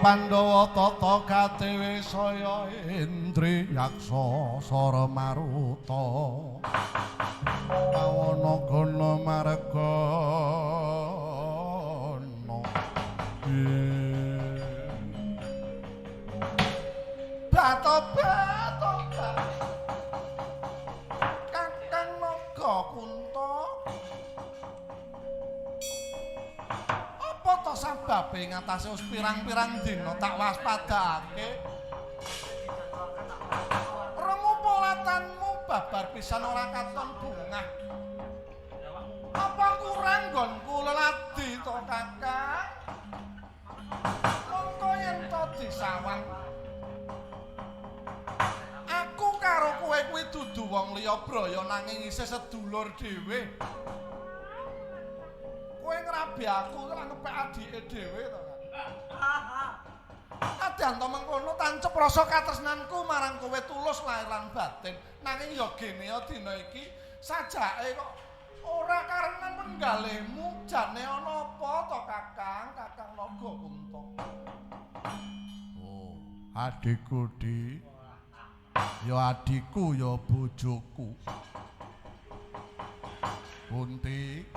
Pandhawa tata kadewe saya Indriyaksa Sara Maruta Pawana Gana Margana Bata-bata Kakang Naga Kunta apa to sababe ngatasé wis pirang-pirang dina tak waspadake remu polatanmu babar pisan ora katon bungah apa kurang nggonku leladi to kakang mongko yen to disawang aku karo kowe kuwi dudu wong liya braya nanging isih sedulur dhewe kowe ngrabi aku ora ngepek adike dhewe to kan. Kadang to mengkono tancep rasa katresnanku marang kowe tulus lahir lan batin. Nanging ya gene ya dina iki sajake kok ora karenan penggalihmu jane ana apa to Kakang Naga Kunta. Oh, adikku Di. Ya adikku ya bojoku. Bunti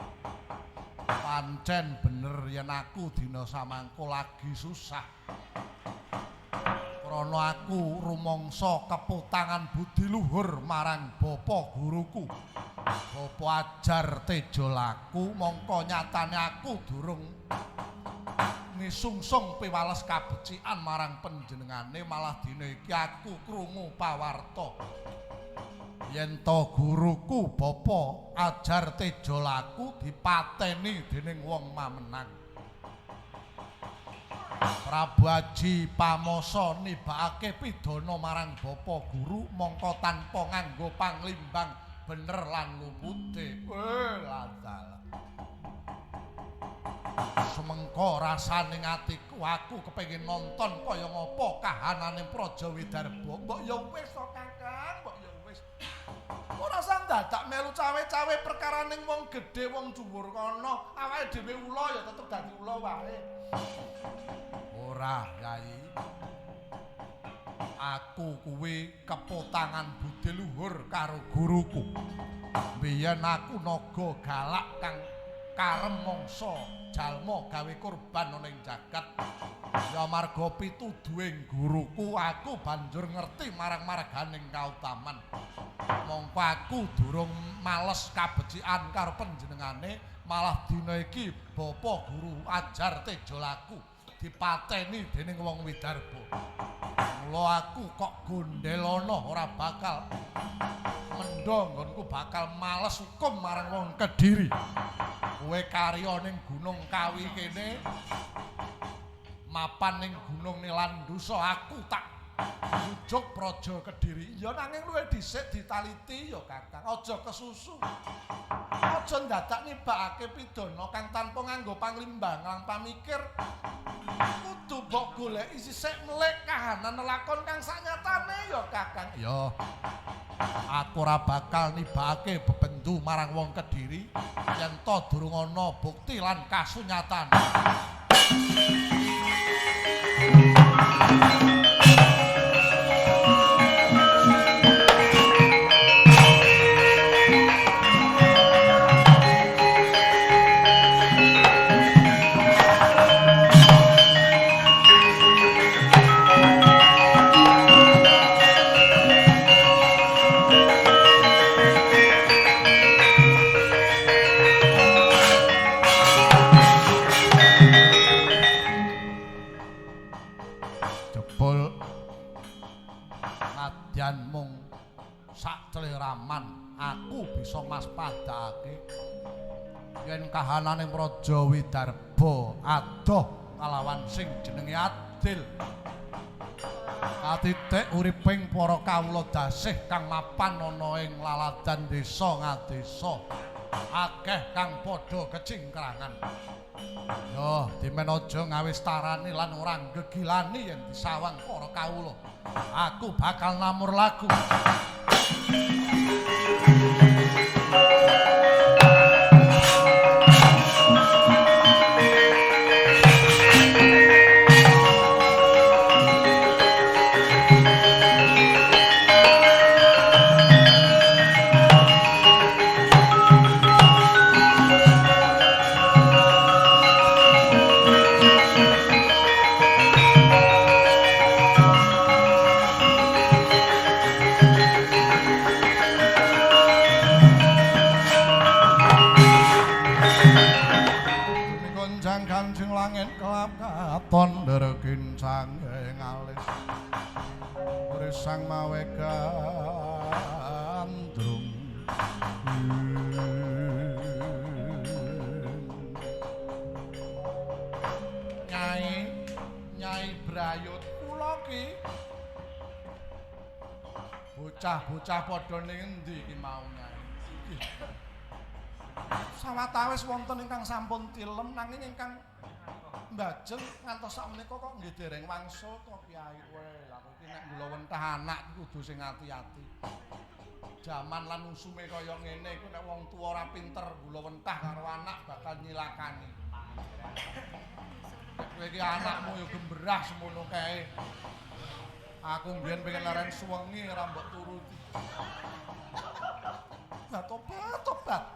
pancen bener yen aku dina samangko lagi susah krana aku rumangsa keputangan budi luhur marang bapa guruku Bapa Ajar Tejo Laku mongko nyatane aku durung nisungsung piwales kabecikan marang panjenengane malah dina iki aku krungu pawarta yen to guruku Bapa Ajar Tejo Laku dipateni dening wong mamenang. Prabu Aji Pamoso nibakake pidana marang Bapa Guru mongko tanpa nganggo panglimbang bener lan lumute. Ladal. Semengko rasane atiku aku kepengin nonton kaya ngapa kahanane Praja Widarba. Mbok ya wis to Kakang, mbok ya wis. Ora sang dadak melu cawe-cawe perkaraning wong gedhe wong dhuwur kono, awake dhewe ula ya tetep dadi ula wae. Ora, Yai. Aku kuwi keputangan budi luhur karo guruku. Biyen aku naga galak kang karem mangsa jalma gawe kurban ana ing jagat. Ya marga pituduhing guruku aku banjur ngerti marang marganing kautaman. Mongko aku durung males kabecikan karo panjenengane malah dina iki Bapa Guru Ajar Tejo Laku dipateni dening wong Widarba. Mula aku kok gondelana ora bakal mendho nggonku bakal males hukum marang wong Kediri. Kowe karya ning Gunung Kawi kene mapan ning Gunung Nilandusa aku tak bujuk Praja Kediri. Ya nanging luwih dhisik ditaliti ya Kakang. Aja kesusu. Aja ndadak nibakake pidana kang tanpa nganggo panglimbang lan pamikir. Kudu mbok goleki sisik melik kahanan lakon kang sanyatane ya Kakang. Ya. Aku ora bakal nibakake bebendu marang wong Kediri yen to durung ana bukti lan kasunyatan. Bol nadyan mung sak celeraman aku bisa maspadake yen kahananing Praja Widarba adoh kalawan sing jenenge adil. Katitik uriping para kawula dasih kang mapan ana ing laladan desa ngadesa akeh kang padha kecingkrangan. Yo, dimen aja ngawistarani lan ora gegilani yen disawang para kawula. Aku bakal namur lagu. Katon dergincang ing alis risang mawe gandrung Nyai Brayut kula ki bocah-bocah padha ning endi iki mau Nyai sawatawis wonten ingkang sampun tilem nanging ingkang mbajeng ngantos sakmenika kok nggih dereng wangsul to Kyai kowe. Lah kowe iki nek ngula wentah anak kudu sing ati-ati. Jaman lan usume kaya ngene iku nek wong tuwa ora pinter ngula wentah karo anak bakal nyilakani. Kowe iki anakmu yo gemberah semono kae. Aku mbiyen pengen laren suwengi ora mbok turuti. Lah tobat.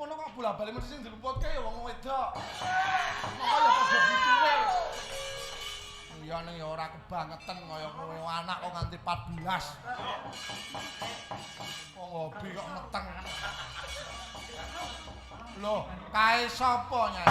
Ngono kok bola-bali mesti sing diluputke ya wong wedok. Maka ya padha bituwe. Liyane ya ora kebangetan kaya kowe anak kok nganti 14. Wong hobi kok meteng. Loh, kae sapa Nyai?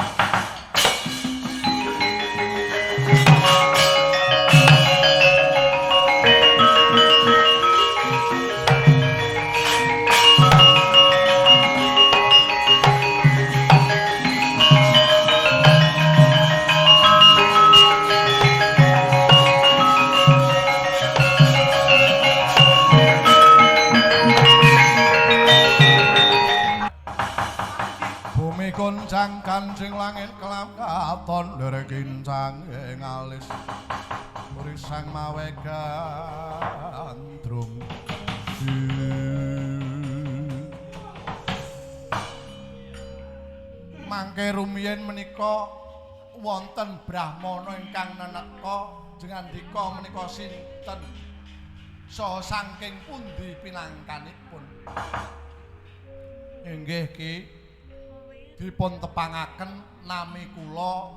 Goncang kancing langit kelam katon dergincang ing alis risang mawe gandrung mangke rumiyin menika wonten brahmana ingkang neneka jengandika menika sinten saha saking pundi pinangkanipun inggih Ki dipun tepangaken nami kula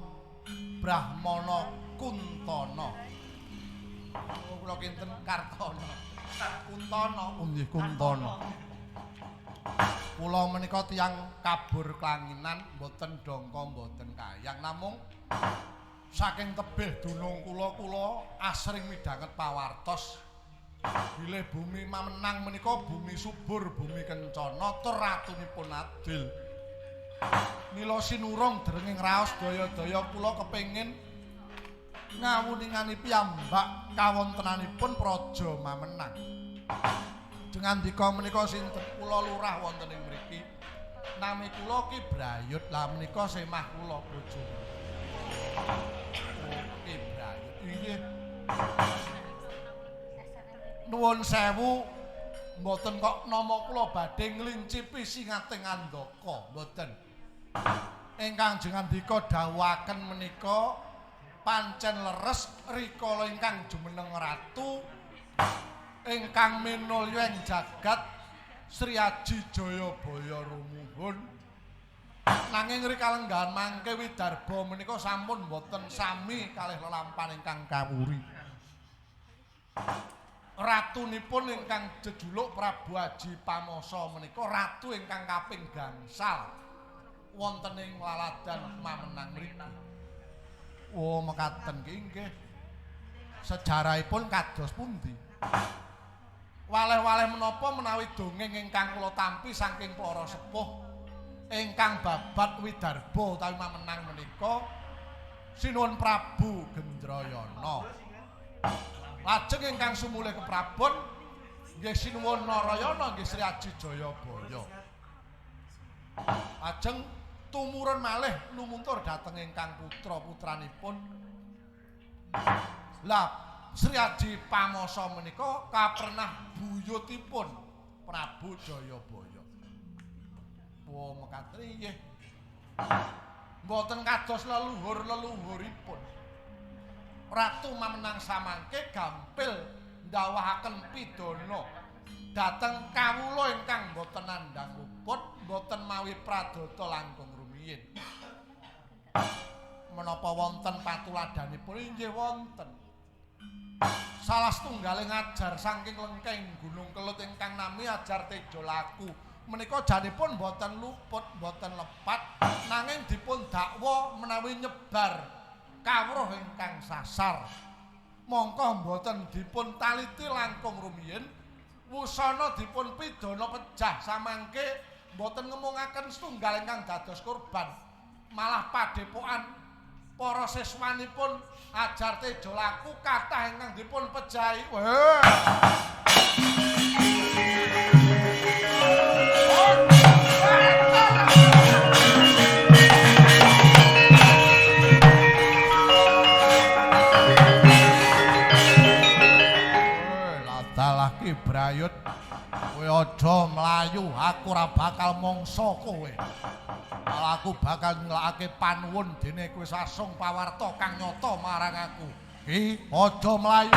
Brahmana Kuntana. Kula kinten Kartana. Kuntana, nggih Kuntana. Kula menika tiyang kabur klanginan mboten dongko mboten kayang namung saking tebih dunung kula asring midhanget pawartos bilih bumi mamenang menika bumi subur, bumi kencana tur ratunipun adil. Mila sinurung derenging raos daya-daya kula kepengin ngawuningani piyambak kawontenanipun praja mamenang. Jengandika menika sinten kula lurah wonten ing mriki. Nami kula Ki Brayut. Lah menika semah kula bojo. Ki Brayut. Inggih. Nuwun sewu mboten kok nama kula badhe nglincipi singating andaka mboten. Ingkang jengandika dawuhaken menika pancen leres rikala ingkang jumeneng ratu ingkang minulya ing jagat Sri Aji Jayabaya rumuhun nanging rikalenggahan mangke Widarba menika sampun mboten sami kalih lelampahan ingkang kawuri. Ratunipun ingkang jejuluk Prabu Aji Pamasa menika ratu ingkang kaping gangsal wonten ing laladan mamenang mriki. Oh, mekaten ki nggih. Sejarahipun kados pundi? Waleh-waleh menapa menawi dongeng ingkang kula tampi saking para sepuh ingkang babat Widarba utawi mamenang menika Sinuwun Prabu Gendrayana. Lajeng ingkang sumulih keprabon nggih Sinuwun Narayana nggih Sri Aji Jayabaya. Lajeng tumurun malih lumuntur dhateng ingkang putra-putranipun. Lah Sri Aji Pamasa menika kapernah buyutipun Prabu Jayabaya. Wah mekaten nggih. Mboten kados leluhur-leluhuripun. Ratu Mamenang samangke gampil ndawahaken pidana dhateng kawula ingkang boten nandhang luput, boten mawi pradata langkung rumiyin. Menapa wonten patuladanipun inggih wonten. Salah setunggaling ajar saking lengkeng Gunung Kelut ingkang nami ajar Tejo Laku menika janipun boten luput, boten lepat nanging dipun dakwa menawi nyebar kawruh ingkang sasar. Mongko boten dipun taliti langkung rumiyin wusana dipun pidana pejah samangke boten ngemungaken setunggal ingkang dados kurban malah padepokan para siswanipun ajar Tejo Laku kathah ingkang dipun pejahi. Ladalah ki brayut kowe aja mlayu, aku ora bakal mangsa kowe. Malah aku bakal nglakake panuwun dene kowe sasung pawarta kang nyata marang aku. Ki aja mlayu.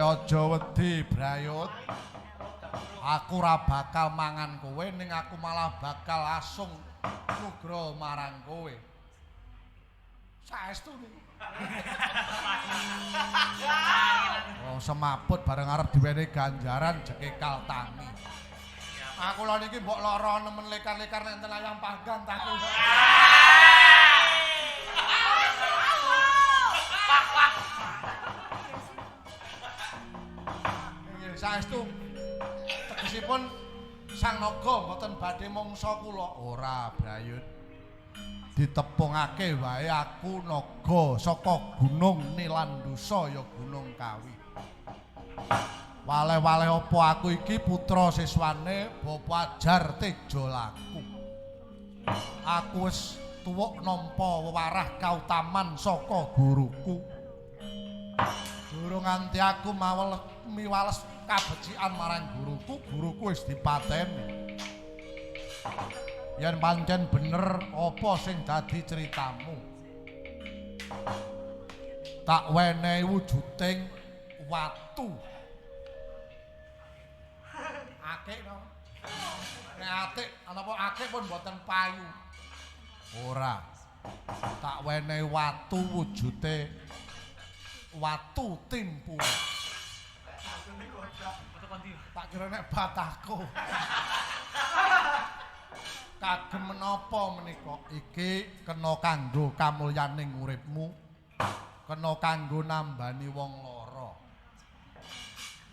Aja wedi brayut. Aku ora bakal mangan kowe ning aku malah bakal asung nugra marang kowe. Saestu niku. Oh semaput bareng arep diwenehi ganjaran jekekal tani. Aku lho niki mbok lara nemen lekar-lekar nek enten ayam panggang taku. Saestu tegesipun Sang Naga mboten badhe mangsa kula. Ora, Brayut. Ditepungake wae aku naga saka Gunung Nilandusa ya Gunung Kawi. Waleh-waleh apa aku iki putra siswane Bapa Ajar Tejo Laku. Aku wis tuwuk nampa wewarah kautaman saka guruku. Durung nganti aku miwales kabecikan marang guruku wis dipateni. Yen pancen bener apa sing dadi critamu, tak wenehi wujuding watu. Akeh to. Nek atik napa akeh pun mboten payu. Ora. Tak wenehi watu wujude watu timpu. Tak kira nek batahku. Kagem menapa menika? Iki kena kanggo kamulyaning uripmu. Kena kanggo nambani wong lara.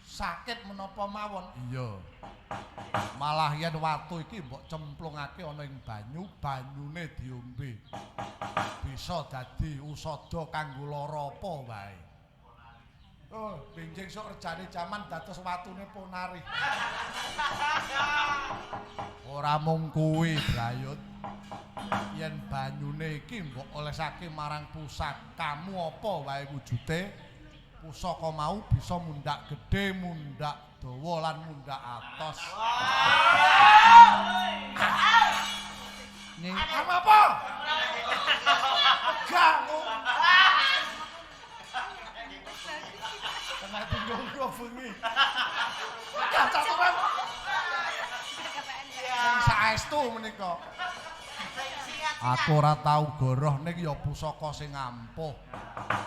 Sakit menapa mawon? Iya. Malah yen watu iki mbok cemplungake ana ing banyu, banyune diombe. Bisa dadi usada kanggo lara apa wae. Oh, benjing sok rejane jaman dados watune ponari. Ora mung kuwi, Brayut. Yen banyune iki mbok olesake marang pusakamu apa wae wujude, pusaka mau bisa mundak gedhe, mundak dawa lan mundak atos. Ning apa? Kamu. Kena tunggu kok bengi. Kacaturan. Saestu menika. Aku ora tau goroh ning ya pusaka sing ampuh.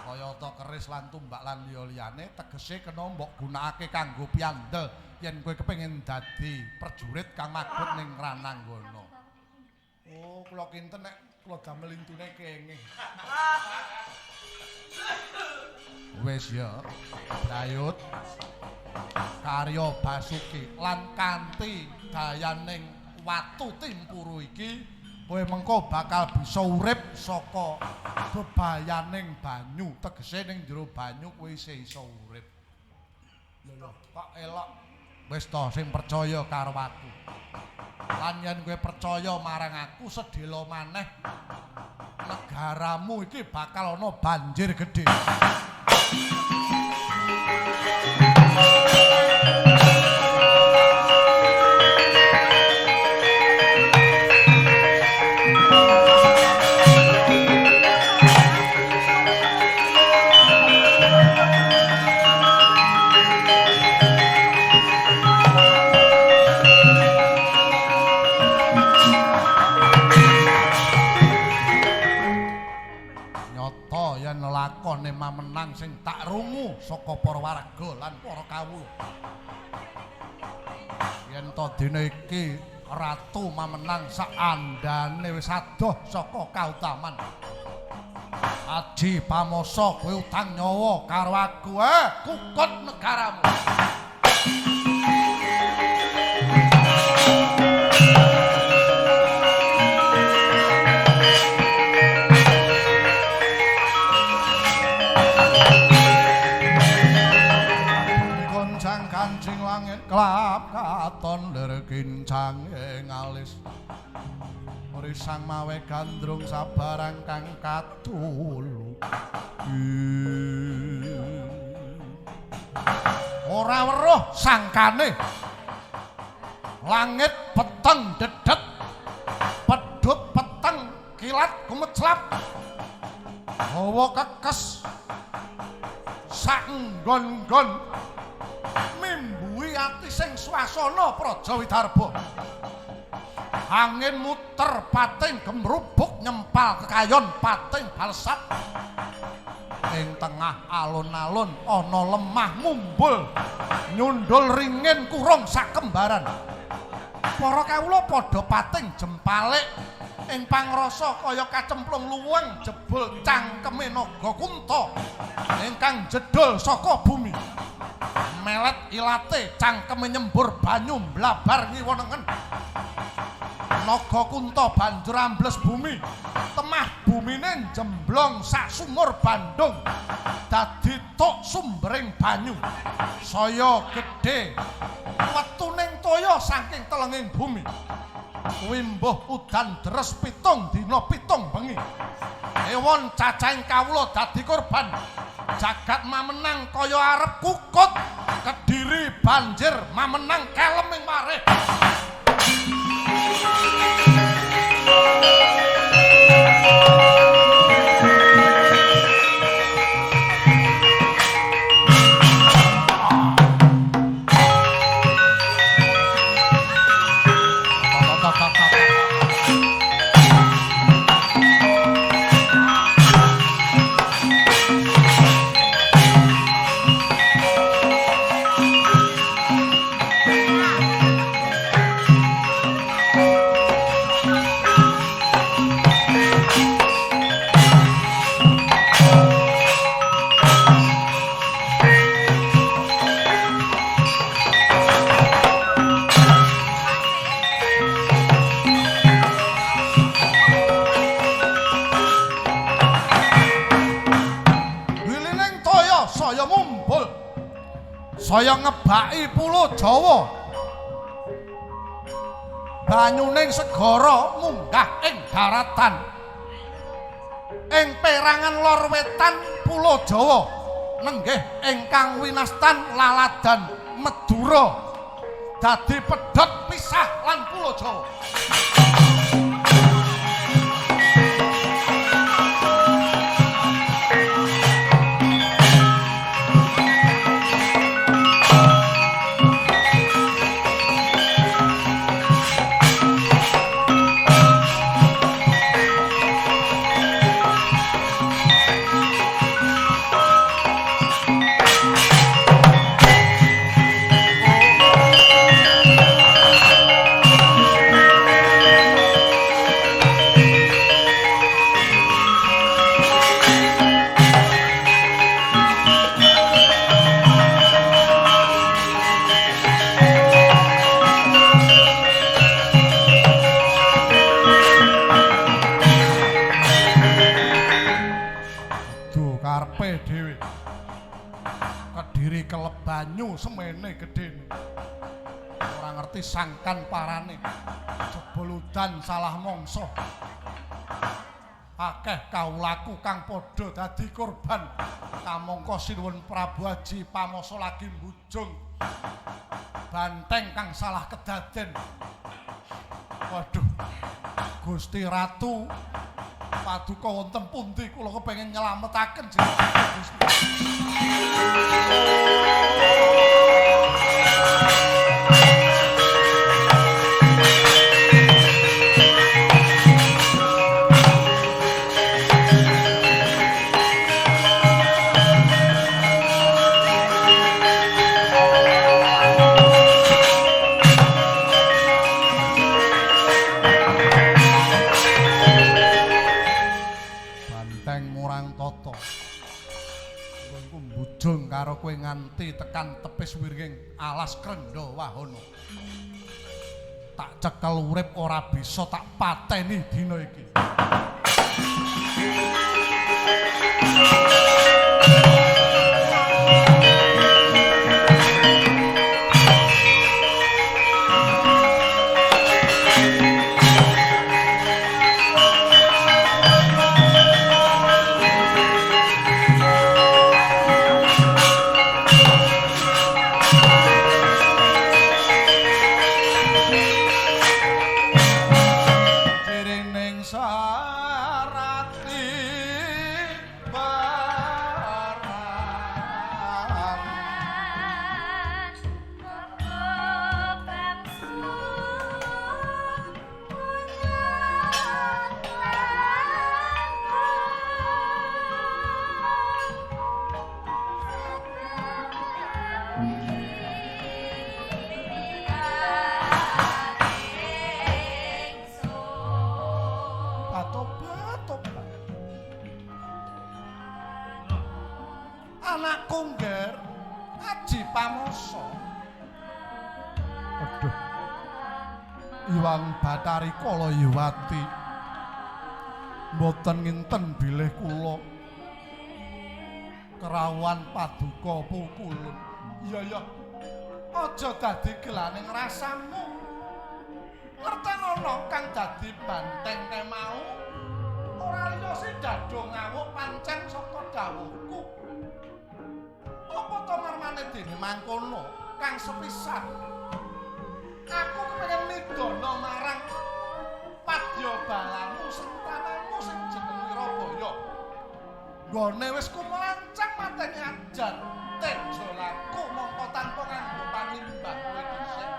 Kayata keris lan tumbak lan liya-liyane tegese kena mbok gunakake kanggo piandel yen kowe kepengin dadi prajurit kang magut ning Rananggana. Oh, kula kinten nek kula damel intune kenging. Wis ya, Brayut. Karya Basuki lan kanthi dayaning watu timpuru iki kowe mengko bakal bisa urip saka bebayaning banyu, tegese ning jero banyu kowe isih iso urip. Lho kok elok. Wis to sing percaya karo aku. Lan yen kowe percaya marang aku sedhela maneh negaramu iki bakal ana banjir gedhe. Lakone mamenang sing tak rungu saka para warga lan para kawula. Yen to dina iki ratu mamenang sakandane wis adoh saka kautaman. Aji pamoso kowe utang nyawa karo aku, kukut negaramu. Kancing langit kelap katon lir kincang ing alis risang mawe gandrung sabarang kang katulu ora weruh sangkane langit peteng dedet pedhut peteng kilat gumeclap hawa kekes sak nggon-nggon mimbuhi ati sing swasana Praja Widarba. Angin muter pating gemrubuk nyempal kekayon pating balsat. Ing tengah alun-alun ana lemah mumbul nyundul ringin kurung sakembaran. Para kawula padha pating jempalik ing pangrasa kaya kacemplung luweng jebul cangkeme Nagakunta ingkang jedul saka bumi. Melet ilate cangkeme nyembur banyu mblabar ngiwonengen. Nagakunta banjur ambles bumi. Temah bumine jemblong sak sumur Bandung. Dadi tok sumbering banyu. Saya gedhe wetuning toya saking telenging bumi. Kuwi mbuh udan deres 7 dina 7 bengi. Ewon cacahing kawula dadi korban. Jagat mamenang kaya arep kukut. Kediri banjir mamenang keleming mareh. Saya ngebaki pulo Jawa. banyuning segara munggah ing daratan ing perangan lor wetan pulo Jawa nenggih ingkang winastan laladan Madura dadi pedhot pisah lan pulo Jawa. Semene gedene ora ngerti sangkan parane jebul udan salah mangsa akeh kaulaku kang padha dadi korban kamangka sinuwun Prabu Haji Pamoso lagi mbujung banteng kang salah kedaden. Waduh Gusti Ratu paduka wonten pundi kula kepengin nyelametaken jenengan Gusti. Karo kowe nganti tekan tepis wiringing alas Krendha Wahana. Tak cekel urip ora bisa tak pateni dina iki. Batari Kalayiwati mboten nginten bilih kula kerawuhan paduka pukulun. Iya aja dadi gelaning rasamu. Ngertenono kang dadi banteng kemau ora liya sing dadho ngawuk pancen saka dawuhku. Apa to marmane dene mangkono kang sepisan aku kepengin midono marang padyabalanmu sentananmu sing jeneng Wirabaya. Nggone wis kumlancang mateni ajan tejo laku mongko tanpa nganggo panimbang kowe dhisik.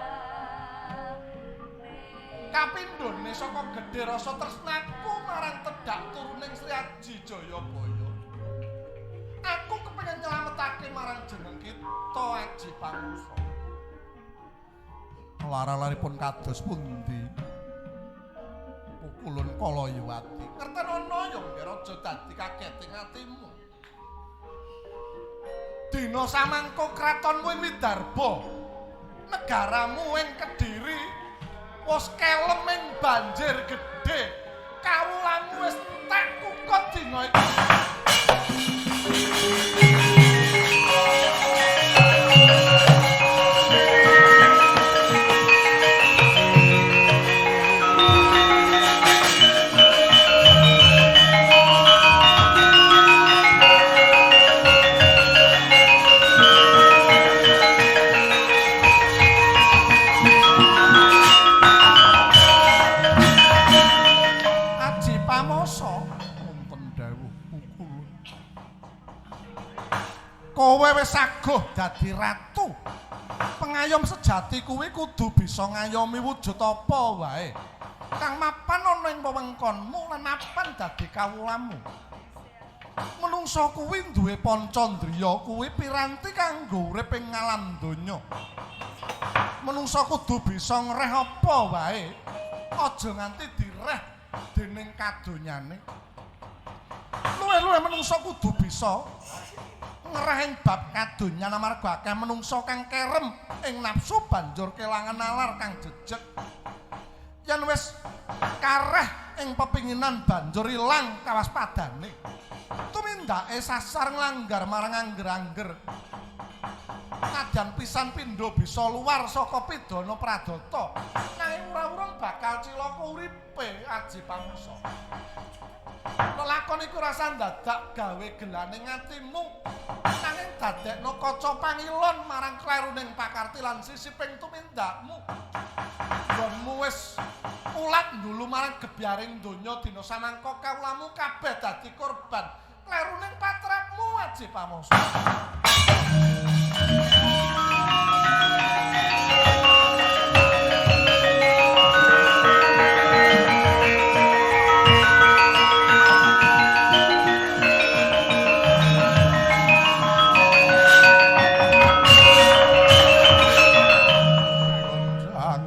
Kapindhone saka gedhe rasa tresnaku marang tedhak turuning Sri Aji Jayabaya. Aku kepengin nyelametake marang jeneng kita Aji Pamoso. Lara-laripun kados pundi? Pukulun Kalayiwati. Kertenono ya nggih aja dadi kageting atimu. Dina samangka kratonmu ing Widarba, negaramu ing Kediri wis kelem ing banjir gedhe. Kawulamu wis tak kukut dina iki. Kowe wis aguh dadi ratu. Pengayom sejati kuwi kudu bisa ngayomi wujud apa wae. Kang mapan ana ing wewengkonmu lan mapan dadi kawulamu. Menungsa kuwi duwe pancandriya kuwi piranti kanggo urip ing ngalam donya. Menungsa kudu bisa ngreh apa wae. Aja nganti direh dening kadonyane. Luwe-luwe menungsa kudu bisa ngreh ing bab kadonyan amarga akeh menungsa kang kerem ing nafsu banjur kelangan nalar kang jejeg. Yen wis kareh ing pepinginan banjur ilang kawaspadane. Tumindake sasar nglanggar marang angger-angger. Nadyan pisan pindho bisa luar saka pidana pradata. Nanging ora-urung bakal cilaka uripe Aji Pamungsa. Lelakon iku rasa dadak gawe gelaning atimu. Nanging dadekno kaca pangilon marang kleruning pakarti lan sisiping tumindakmu. Nggonmu wis ulat ndulu marang gebyaring donya dina samangka kawulamu kabeh dadi korban. Kleruning patrapmu Aji Pamungsa.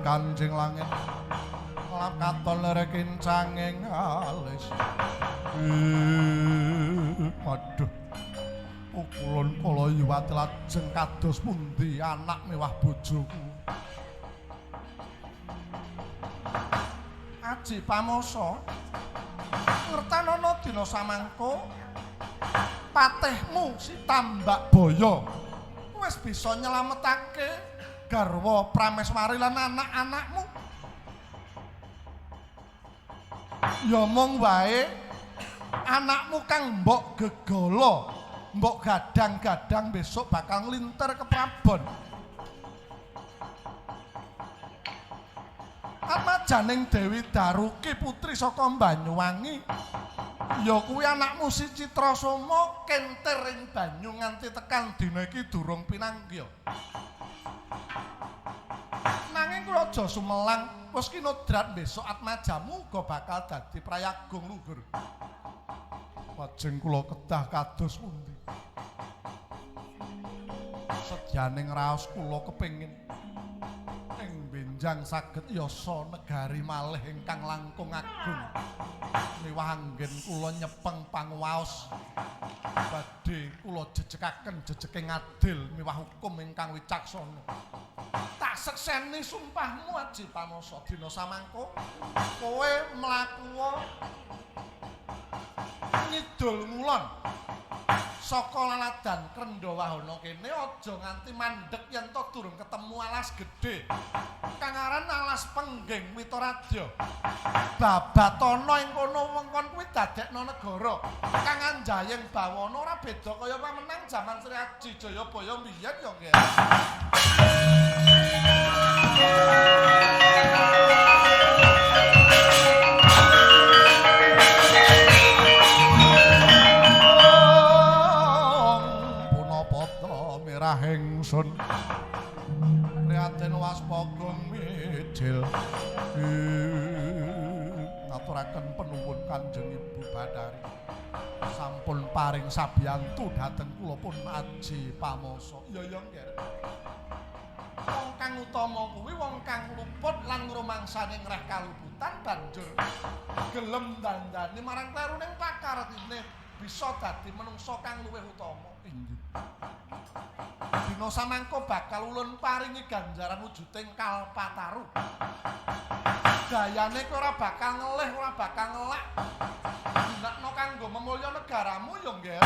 Kanjeng langit lap katon rekincanging alis. Waduh. Kulon kala yuwati lajeng kados pundi anak mewah bojoku. Aji Pamungsa ngertanana dina samangka patihmu si Tambak Baya wis bisa nyelametake garwa Prameswari lan anak-anakmu. Ya mung wae anakmu kang mbok gegala, mbok gadang-gadang besok bakal nglintir ke Prabon. Atmajaning Dewi Daruki putri saka Banyuwangi. Ya kuwi anakmu si Citrasoma kentir ing banyu nganti tekan dina iki durung pinanggya. Nanging kula aja sumelang, wis kinodrat besok atmajamu uga bakal dadi prayagung luhur. Lajeng kula kedah kados pundi. Sedyaning raos kula kepengin ing benjang saged yasa negari malih ingkang langkung agung. Miwah anggen kula nyepeng panguwaos badhe kula jejekaken jejeking adil miwah hukum ingkang wicaksana. Tak sekseni sumpahmu Aji Pamungsa dina samangka kowe mlaku ngidul ngulon saka laladan Krendawahana kene aja nganti mandheg yen to durung ketemu alas gedhe kang aran Alas Pengging Witaradya. Babatana ing kono wewengkon kuwi dadekno negara kang anjayeng bawana ora beda kaya pamenang jaman Sri Aji Jayabaya mbiyen ya nggih. Ingsun Raden Waspaga Mijil ngaturaken penuwun Kanjeng Ibu Bathari sampun paring sabiyantu dhateng kula pun Aji Pamungsa. Ya nggih. Wong kang utama kuwi wong kang luput lan ngrumangsani ngreh kaluputan banjur gelem dandani marang kleruning pakartine bisa dadi menungsa kang luwih utama. Inggih. Dina samangka bakal ulun paringi ganjaran wujuding Kalpataru. Gayane kowe ora bakal ngelih, ora bakal ngelak. Gunakno kanggo memulya negaramu ya nggih.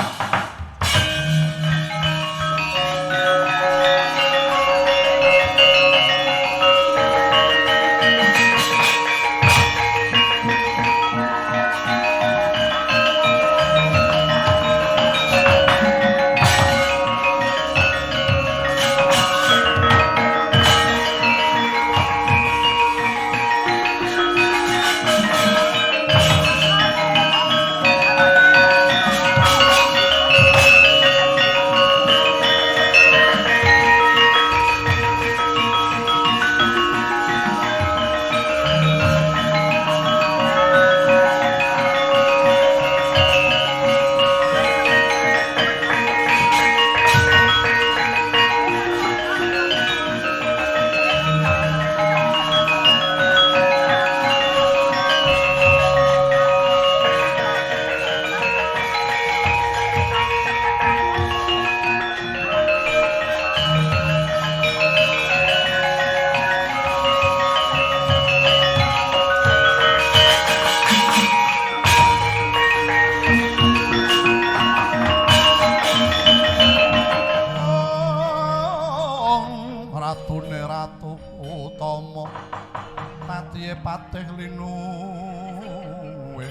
patih linuwe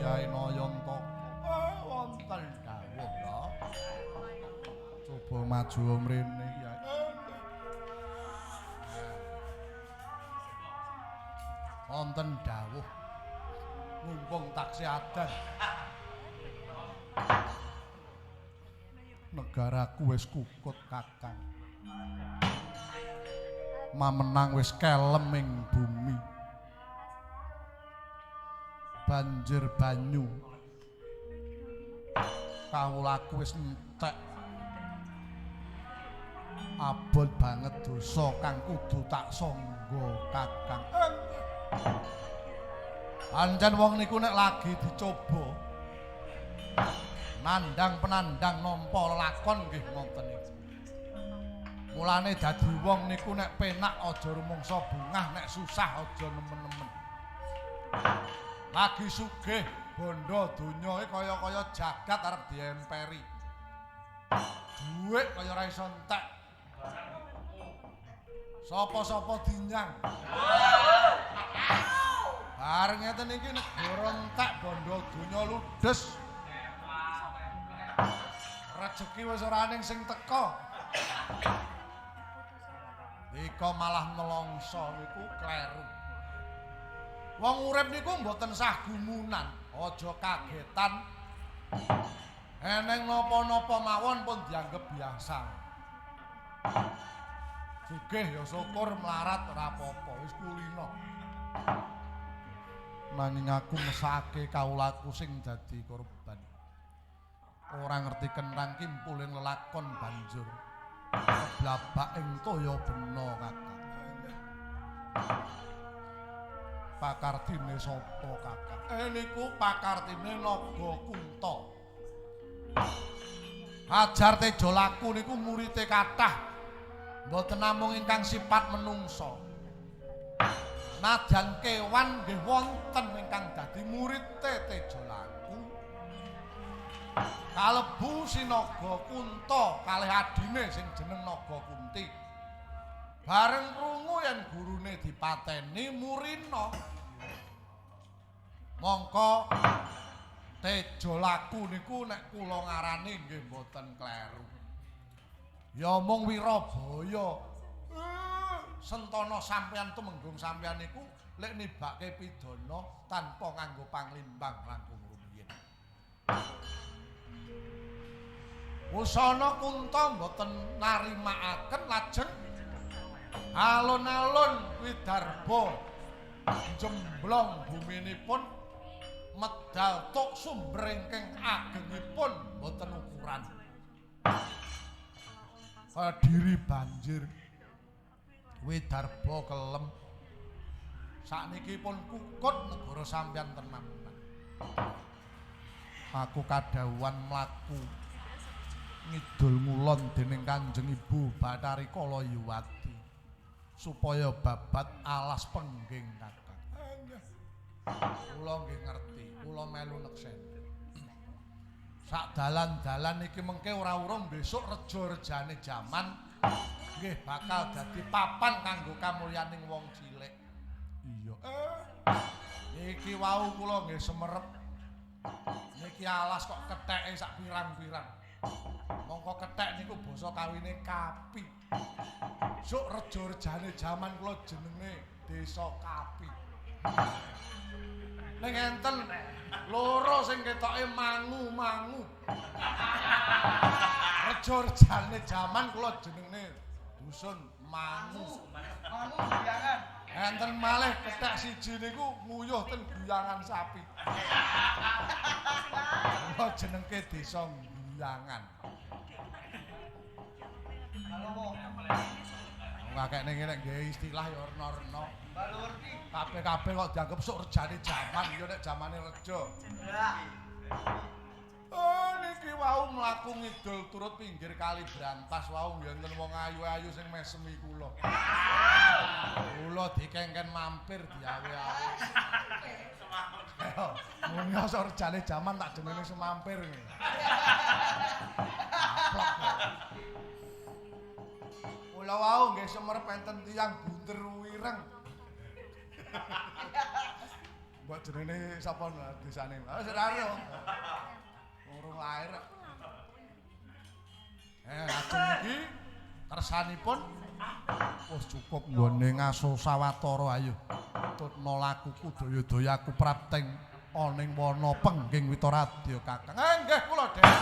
Yai Nayantaka wonten dawuh lho coba maju mrene Yai wonten dawuh mumpung taksih adan negaraku wis kukut kakang mamenang wis kelem ing bumi banjir banyu kawulaku wis entek abot banget dosa kang kudu tak sangga kakang pancen wong niku nek lagi dicoba nandang penandang nampa lakon nggih ngoten niku. Mulane dadi wong niku nek penak aja rumangsa bungah, nek susah aja nemen-nemen. Lagi sugih bondo donya kaya-kaya jagat arep diemperi. Dhuwit kaya ora iso entek. Sapa-sapa dinyang. Bareng ngeten iki negara entek bondo donya ludes. Rezeki wis ora ning sing teka. Ika malah nelongso niku kleru. Wong urip niku mboten sah gumunan, aja kagetan. Eneng napa-napa mawon pun dianggep biasa. Sugih ya syukur melarat ora apa-apa, wis kulino. Nanging aku mesake kawulaku sing dadi korban. Ora ngerti kenthang kimpuling lelakon banjur blabak ing toya bena kakang. Pakartine sapa kakang? Niku pakartine Naga Kunta. Hajar Tejo Laku niku murite kathah. Mboten namung ingkang sifat menungso. Nadyan kewan nggih wonten ingkang dadi murite Tejo Laku. Kalebu Sinaga Kunta kalih adine sing jeneng Naga Kunti. Bareng krungu yen gurune dipateni Murina. Mongko Tejo Laku niku nek kula ngarani nggih mboten kleru. Ya mung Wirabaya. Sentana sampeyan tumenggung sampeyan niku lek nibake pidana tanpa nganggo panglimbang langkung rumiyin. Wusana Kunta mboten narimakaken lajeng alun-alun Widarba jemblong buminipun medal tok sumber ingkang agengipun mboten ukuran. Kediri banjir Widarba kelem sakniki pun kukut negara sampeyan tenan. Aku kadhawuhan mlaku ngidul ngulon dening Kanjeng Ibu Bathari Kalayawati supaya babat alas pengging kakang. Kula nggih ngerti, kula melu neksen. Sak dalan-dalan iki mengke ora urung besok reja-rejane jaman nggih bakal dadi papan kanggo kamulyaning wong cilik. Iya. Iki wau kula nggih semerep. Niki alas kok ketheke sak pirang-pirang. Mongko kethek niku basa kawine Kapi. Sok reja-rejane jaman kula jenenge Desa Kapi. Ning enten loro sing ketoke mangu-mangu. Reja-rejane jaman kula jenenge dusun Mangu. Mangu guyangan. Enten malih kethek siji niku nguyuh ten guyangan sapi. Kula jenenge Desa Guyangan. Ngakekne ngene nggih istilah ya rena-rena. Kabeh-kabeh kok dianggep sok rejane jaman ya nek jamane reja. Oh niki wau mlaku ngidul turut pinggir kali Brantas wau enten wong ayu-ayu sing mesemi kula. Kula dikengken mampir diawe-awe. Muni sok rejane jaman tak jenenge semampir. Kula wau nggih semerep enten tiyang bunder wireng. Mbok jenenge sapa desane? Ah seraro. Urung lair. Lajeng iki kersanipun wis cukup nggone ngaso sawetara ayo. Tutna lakuku daya-dayaku prapting aning wana pengging Witaradya Kakang. Nggih kula dherek.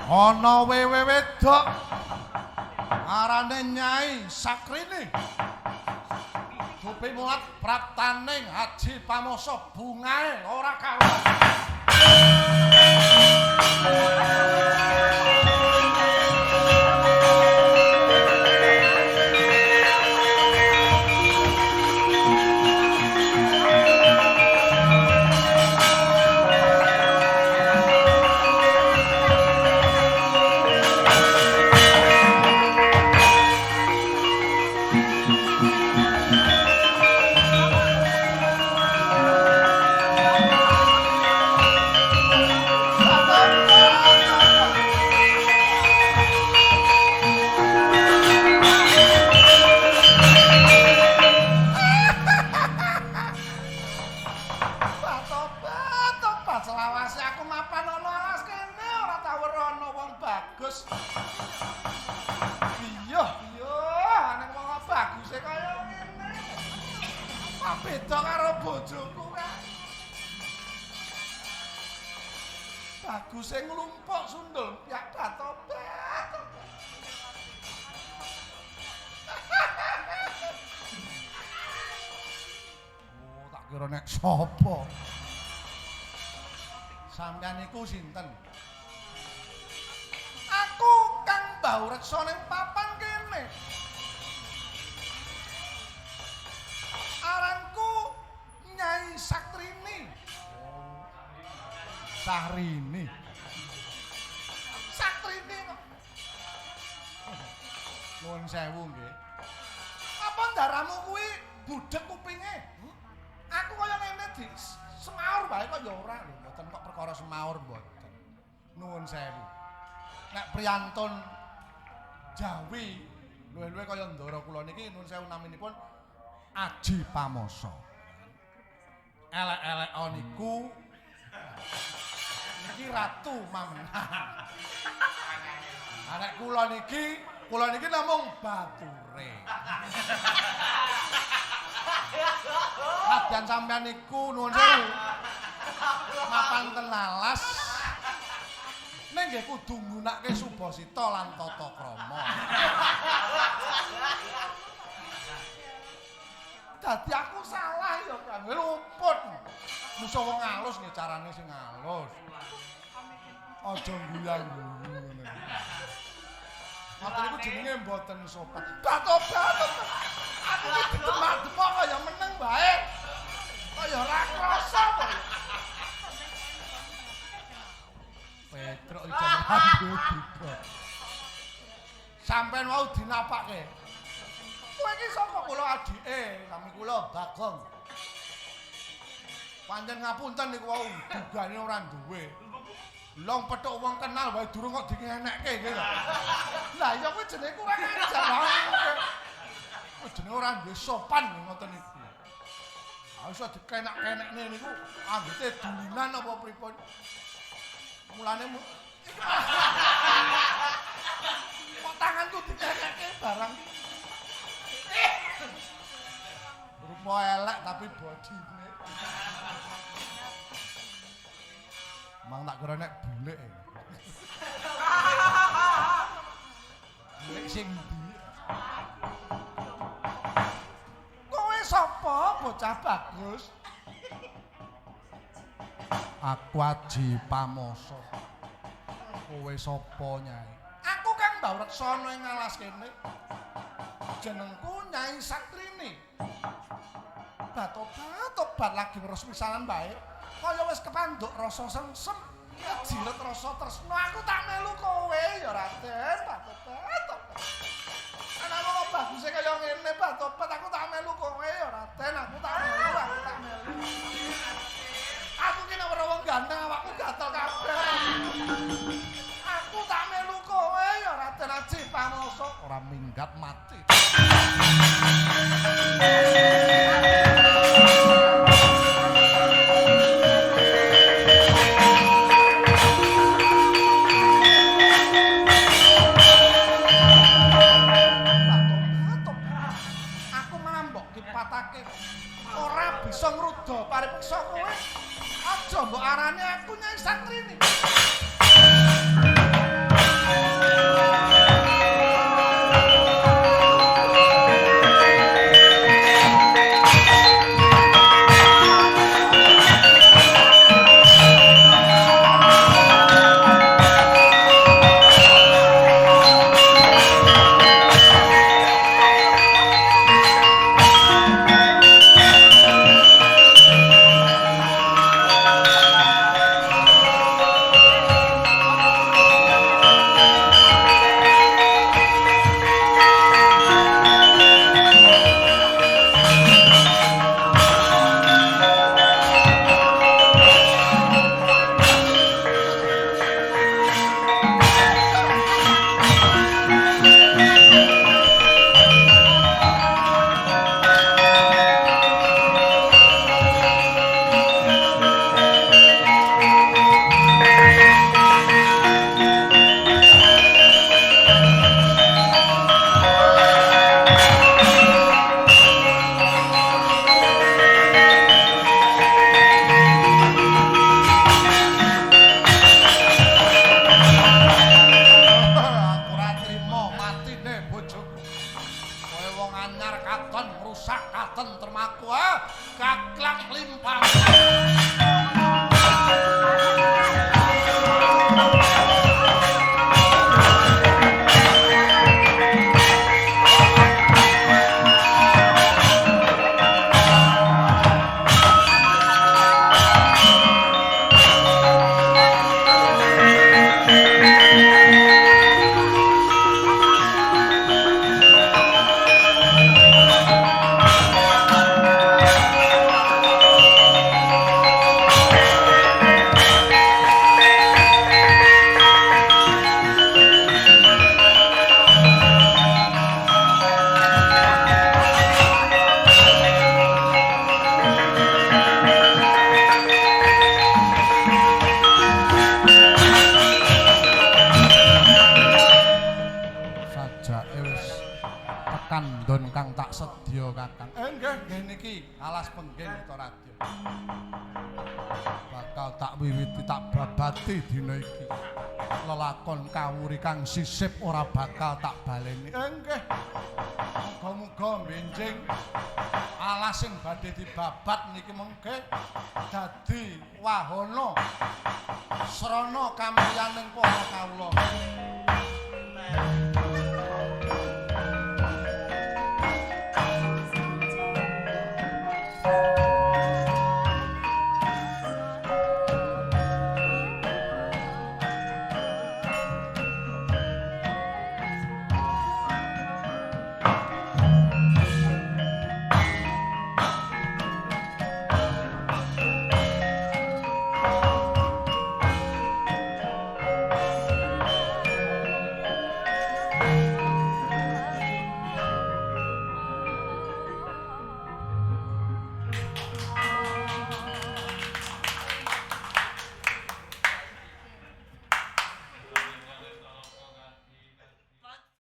Ana wewe wedok arane Nyai Sakrini. Dupi mulat praptaning Haji Pamoso bungae ora kalah. Beda karo bojoku kan. Bagus sing nglumpuk sundul piyak batobat. Oh, tak kira nek sapa. Sampeyan iku sinten? Aku Kang Mbah Reksa ning papan kene. Aranku Nyai Sakrini. Sahrini. Sakrini kok. Nuwun sewu nggih. Apa ndaramu kuwi budhek kupinge? Aku kaya ngene di semaur bae kok ya ora lho, mboten kok perkara semaur mboten. Nuwun sewu. Nek priyantun Jawi luwih-luwih kaya ndara kula niki nuwun sewu naminipun Aji Pamoso. Elek-elek niku niki ratu mamenah. Anek kula niki namung bature. Kadang sampeyan niku nuwun sewu. Mapan ten lalas. Ning nggih kudu nggunakake Subasita lan tata krama. Dadi aku salah ya kan, luput. Musa wong alus nggih carane sing alus. Aja guyang-guyu ngene. Aku niku jenenge mboten sopan. Batobat. Aku iki demak-demak kaya meneng bae. Kaya ora krasa kok. Petruk iki rambut. Sampeyan wau dinapake. Kowe iki sapa kula adike, nami kula Bagong. Pancen ngapunten niku wau dugane ora duwe. Long petuk wong kenal wae durung kok dingenekke nggih lho. Lah iya kuwi jenenge kurang ajar wae. Kuwi jenenge ora duwe sopan ngoten niku. Ah iso dikenak-kenekne niku anggete dulinan apa pripun. Mulane kok tanganku dikenekke barang. Rupa elek tapi bodine. Mang tak kira nek bulik. sing ndi? Kowe sapa bocah bagus? Aku Aji Pamoso. Kowe sapa, Nyai? Aku Kang Bawreksana ing alas kene. Jenengku Nyai Satrini. Batobat lagi terus pisanan bae. Kaya wis kepanduk rasa sengsem, jilet rasa tresna. Aku tak melu kowe ya Raden, batobat. Ana wong baguse kaya ngene, batobat aku tak melu kowe ya Raden, aku tak melu. Aku ki nek ora wong ganteng awakku gatel kabeh. Aku tak melu kowe ya Raden Aji Pamoso, ora minggat mati. Ora bisa ngruda paripeksa kowe. Aja mbok arani aku Nyai Satrini. kandhon kang tak sedya Kakang. Nggih niki alas pengging Utoradya. Bakal tak wiwiti tak babati dina iki. Lelakon kawuri kang sisip ora bakal tak baleni. Nggih. Muga-muga benjing alas sing badhe dibabat niki mengke dadi wahana srana kamulyaning para kawula.